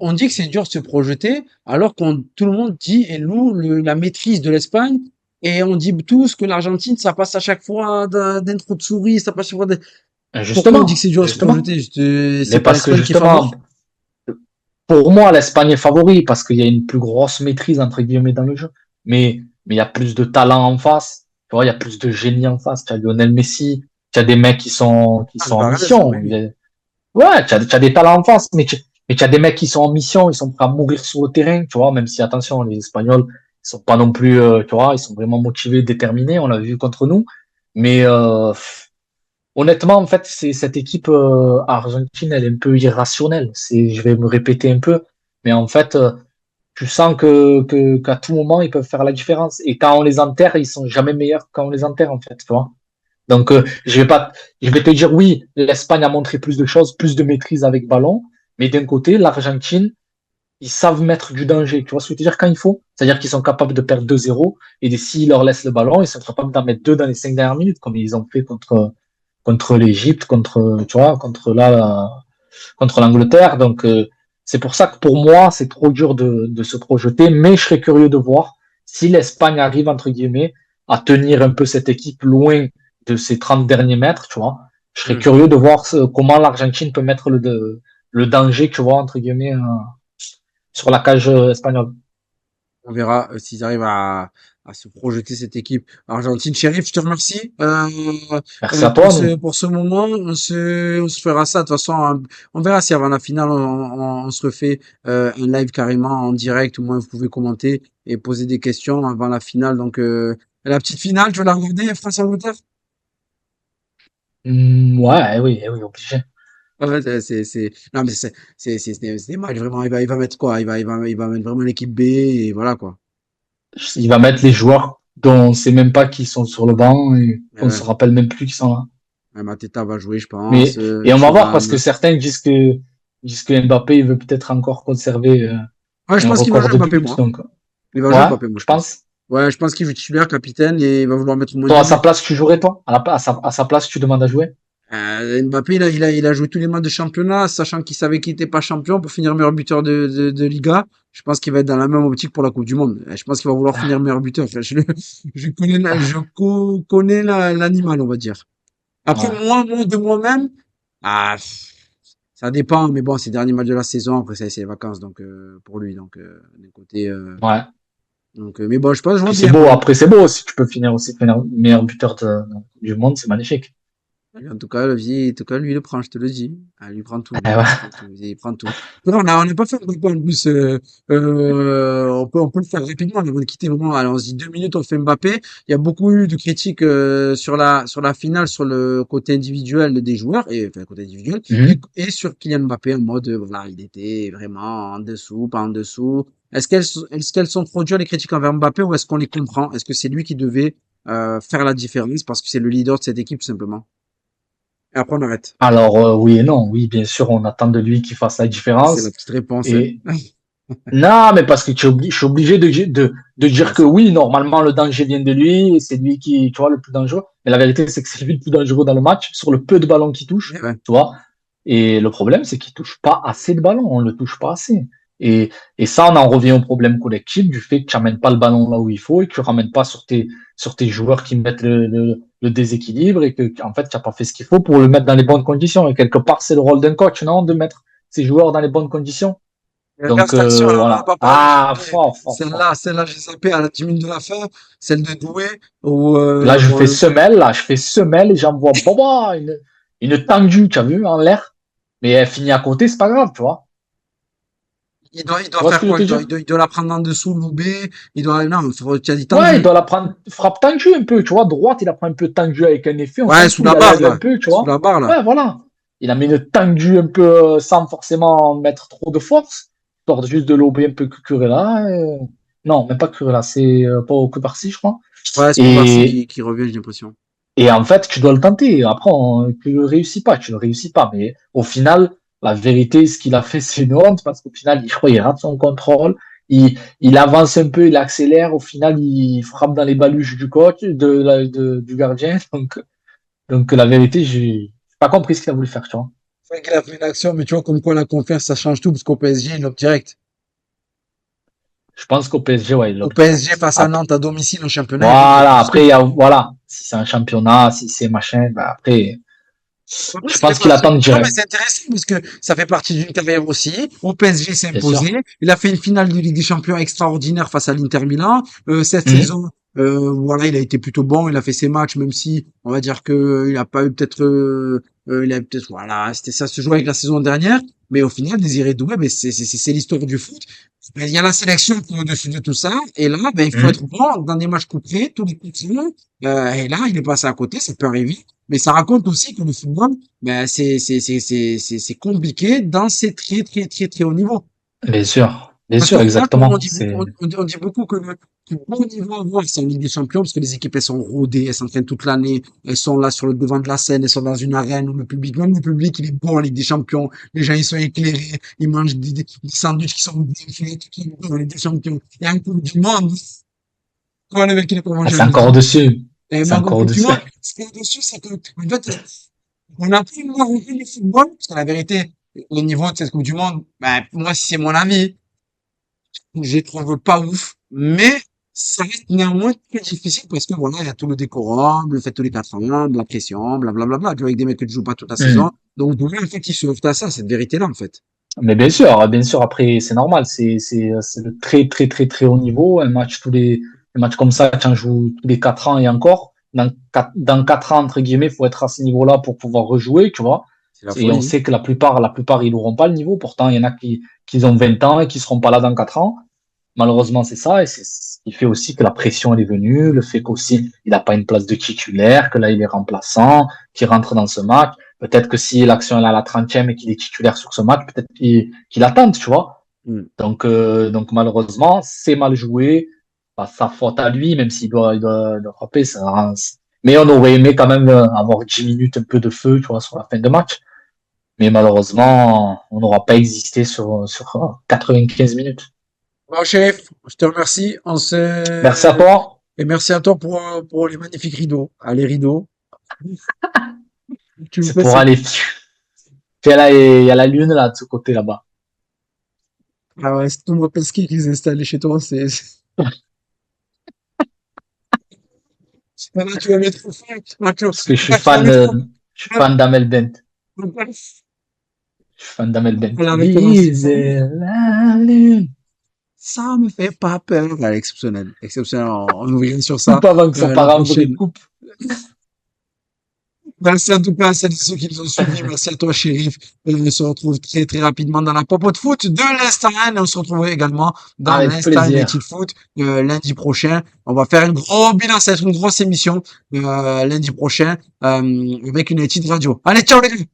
on dit que c'est dur de se projeter, alors qu'on, tout le monde dit et loue la maîtrise de l'Espagne, et on dit tous que l'Argentine, ça passe à chaque fois d'un trou de souris, ça passe à chaque fois pourquoi on dit que c'est dur à se Justement. projeter? Mais C'est pas parce que l'Espagne qui est favori? justement, pour moi, l'Espagne est favori parce qu'il y a une plus grosse maîtrise entre guillemets dans le jeu. Mais il y a plus de talent en face. Tu vois, il y a plus de génie en face. Tu as Lionel Messi, tu as des mecs qui Ah, sont en Alvarez, mission. oui. Ouais, tu as des talents en face, mais tu as des mecs qui sont en mission, ils sont prêts à mourir sur le terrain, tu vois, même si attention, les Espagnols, ils sont pas non plus, tu vois, ils sont vraiment motivés, déterminés, on l'a vu contre nous. Mais honnêtement, en fait, c'est cette équipe argentine, elle est un peu irrationnelle. Je vais me répéter un peu, mais en fait, tu sens qu'à tout moment, ils peuvent faire la différence. Et quand on les enterre, ils sont jamais meilleurs quand on les enterre, en fait, tu vois. Donc, je vais te dire oui, l'Espagne a montré plus de choses, plus de maîtrise avec ballon, mais d'un côté, l'Argentine, ils savent mettre du danger. Tu vois ce que je veux dire quand il faut? C'est-à-dire qu'ils sont capables de perdre 2-0 et s'ils leur laissent le ballon, ils sont capables d'en mettre deux dans les 5 dernières minutes, comme ils ont fait contre l'Égypte, tu vois, contre l'Angleterre. Donc, c'est pour ça que pour moi, c'est trop dur de se projeter, mais je serais curieux de voir si l'Espagne arrive, entre guillemets, à tenir un peu cette équipe loin de ces 30 derniers mètres, tu vois. Je serais Hmm. curieux de voir comment l'Argentine peut mettre le danger, tu vois, entre guillemets, sur la cage espagnole. On verra s'ils arrivent à se projeter cette équipe argentine. Chérif, je te remercie Merci à toi, nous. pour ce moment. On se fera ça de toute façon. On verra si avant la finale on se refait un live carrément en direct. Au moins vous pouvez commenter et poser des questions avant la finale. Donc la petite finale, tu vas la regarder France-Angleterre? Ouais, oui, oui, obligé. Ouais, non mais c'est des matchs vraiment. Il va mettre quoi? Il va mettre vraiment l'équipe B et voilà quoi. Il va mettre les joueurs dont on sait même pas qui sont sur le banc et qu'on Ouais. se rappelle même plus qui sont là. Mateta va jouer, je pense. Mais et on va voir parce que Thuram. certains disent que Mbappé il veut peut-être encore conserver Ouais, je un pense qu'il va record jouer de Mbappé, buts. moi. Donc Il va jouer ouais, Mbappé, moi, je je pense. pense. Ouais, je pense qu'il joue titulaire, capitaine, et il va vouloir mettre au moins Toi 10 à sa buts. place tu jouerais toi à sa place tu demandes à jouer. Mbappé, il a joué tous les matchs de championnat, sachant qu'il savait qu'il était pas champion pour finir meilleur buteur de Liga. Je pense qu'il va être dans la même optique pour la Coupe du Monde. Je pense qu'il va vouloir finir meilleur buteur. Enfin, connais l'animal, on va dire. Après, Ouais, moi, de moi-même, ah, ça dépend, mais bon, c'est le dernier match de la saison. Après, c'est les vacances, donc, pour lui. Donc, d'un côté, ouais. mais bon, je pense, je vois Puis c'est bien. beau, après c'est beau, si tu peux finir aussi meilleur buteur du monde, c'est magnifique. En tout cas, en tout cas, lui, il le prend, je te le dis. Ah, lui, il prend tout, Eh lui. ouais. Il prend tout. Il prend tout. Non, on n'a pas fait Mbappé en plus. On peut le faire rapidement. On va quitter vraiment. Alors, on se dit 2 minutes, on fait Mbappé. Il y a beaucoup eu de critiques sur la finale, sur le côté individuel des joueurs, et enfin, le côté individuel, Mhm. et sur Kylian Mbappé en mode, voilà, il était vraiment en dessous, pas en dessous. Est-ce qu'elles sont trop dures, les critiques envers Mbappé, ou est-ce qu'on les comprend? Est-ce que c'est lui qui devait faire la différence parce que c'est le leader de cette équipe, tout simplement? Et après, on arrête. Alors oui et non, oui, bien sûr, on attend de lui qu'il fasse la C'est la différence. petite réponse, hein. Et non, mais parce que je suis obligé de Ouais, dire que oui, normalement le danger vient de lui, et c'est lui qui, tu vois, le plus dangereux. Mais la vérité, c'est que c'est lui le plus dangereux dans le match, sur le peu de ballons qu'il touche, ouais. tu vois. Et le problème, c'est qu'il touche pas assez de ballons, on le touche pas assez. Et, et ça, on en revient au problème collectif du fait que tu ramènes pas le ballon là où il faut et que tu ramènes pas sur tes joueurs qui mettent le déséquilibre et que, en fait, tu n'as pas fait ce qu'il faut pour le mettre dans les bonnes conditions. Et quelque part, c'est le rôle d'un coach, non, de mettre ses joueurs dans les bonnes conditions. Regarde Donc cette action, là, on n'en a voilà. pas parlé, j'ai Ah, zappé. fort, fort, fort. Celle-là, j'ai zappé à la 10 minutes de la fin. Celle de Doué, où, Là, je bon, fais semelle, là, je fais semelle et j'envoie Boba, une tendue, tu as vu, en l'air. Mais elle finit à côté, c'est pas grave, tu vois. il Tu doit vois ce faire que je veux quoi? te dire? Il doit la prendre en dessous, louper. Non, tu as dit Ouais, il tendu. doit la prendre frappe tendue un peu, tu vois. Droite, il la prend un peu tendue avec un effet, on Ouais, s'en sous fout, il la la barre, lève là. un peu, tu Sous vois. la barre, là. Ouais, voilà. Il a mis une tendue un peu sans forcément mettre trop de force. Histoire juste de lober un peu Cucurella. Non, même pas Cucurella, c'est pas au Cubarsí, je crois. Ouais, c'est Koubarsi Et, qui revient, j'ai l'impression. Et en fait, tu dois le tenter. Après, tu le réussis pas, tu le réussis pas. Mais au final, la vérité, ce qu'il a fait, c'est une honte parce qu'au final, je crois, il rate son contrôle. Il avance un peu, il accélère. Au final, il frappe dans les baluches du coach, du gardien. Donc, la vérité, j'ai pas compris ce qu'il a voulu faire, tu vois. C'est vrai qu'il a fait une action, mais tu vois, comme quoi la confiance, ça change tout, parce qu'au PSG, il lobe direct. Je pense qu'au PSG, ouais, il Au lobe PSG, direct. face à Nantes, à domicile, en championnat, il lobe Voilà. Après, direct. voilà. Si c'est un championnat, si c'est machin, bah après, Après, je ça fait pense qu'il partie. attend Non, mais direct, c'est intéressant parce que ça fait partie d'une carrière aussi. Au PSG, s'est bien imposé. sûr. Il a fait une finale de Ligue des Champions extraordinaire face à l'Inter Milan. Cette Mhm. saison, voilà, il a été plutôt bon. Il a fait ses matchs, même si on va dire que il a pas eu peut-être, il a peut-être, voilà, c'était ça se jouer avec la saison dernière. Mais au final, Désiré Doué, ben c'est l'histoire du foot. Ben, il y a la sélection qui est au-dessus de tout ça. Et là, ben, il faut être Mhm. bon dans des matchs couperés, tous les coups de feu. Et là, il est passé à côté. Ça peut arriver. Mais ça raconte aussi que le football, ben, c'est compliqué dans ces très, très, très, très hauts niveaux. Bien Parce qu'au sûr, final, exactement. C'est on dit beaucoup que le plus bon niveau à voir, c'est en Ligue des Champions, parce que les équipes, elles sont rodées, elles s'entraînent toute l'année, elles sont là sur le devant de la scène, elles sont dans une arène où même le public, il est bon en Ligue des Champions. Les gens, ils sont éclairés, ils mangent des sandwichs qui sont bien faits, tout est bon en Ligue des Champions. Et en Coupe du Monde, quoi, le mec, il a pas ah, mangé c'est un encore jeudi. au-dessus. Et C'est mais en encore Coupe du au-dessus. Monde, ce qui est dessus, c'est que, en fait, on a pris moins compris du football, parce que la vérité, le niveau de cette Coupe du Monde, ben, moi, si c'est mon avis, je les trouve pas ouf, mais ça reste néanmoins très difficile parce que voilà, il y a tout le décorum, le fait tous les 4 ans, de la pression, blablabla, tu vois, avec des mecs que tu joues pas toute la saison. Hmm. Donc, oui, en fait, ils se heurtent à ça, cette vérité-là, en fait. Mais bien sûr, après, c'est normal. C'est le très, très, très, très haut niveau. Un match comme ça, tu en joues tous les 4 ans et encore. Dans 4 ans, entre guillemets, il faut être à ce niveau-là pour pouvoir rejouer, tu vois. C'est la Et on folie. sait que la plupart, ils n'auront pas le niveau. Pourtant, il y en a qui ont 20 ans et qui seront pas là dans 4 ans. Malheureusement, c'est ça, et c'est ce qui fait aussi que la pression elle est venue, le fait qu'aussi il n'a pas une place de titulaire, que là il est remplaçant, qu'il rentre dans ce match. Peut-être que si l'action est à la 30e et qu'il est titulaire sur ce match, peut-être qu'il attend, tu vois. Mm. Donc malheureusement, c'est mal joué, pas sa faute à lui, même il doit le frapper. Mais on aurait aimé quand même avoir 10 minutes un peu de feu, tu vois, sur la fin de match. Mais malheureusement, on n'aura pas existé sur 95 minutes. Bon, chef, je te remercie. Merci à toi. Et merci à toi pour les magnifiques rideaux. Allez, rideaux. Tu me C'est fais pour ça. aller. Il y a la lune là, de ce côté là-bas. Ah ouais, c'est tout le Pesquet qu'ils installent chez toi, Là, tu vas mettre au fond, Parce que là, tu vas mettre au je suis fan d'Amel Bent. fond. Je suis fan d'Amel Bent. La référence. Viser la lune. Ça me fait pas peur. Ouais, exceptionnel. Exceptionnel. On ouvrirait sur ça, Coupe avant que ça la part en vrille. prochaine. Coupe. Merci en tout cas à celles et ceux qui nous ont suivis. Merci à toi, Chérif. On se retrouve très, très rapidement dans la popote foot de l'Insta. Et on se retrouve également dans Avec l'Insta United plaisir. Foot, lundi prochain. On va faire un gros bilan. Ça va être une grosse émission, lundi prochain, avec United Radio. Allez, ciao les gars!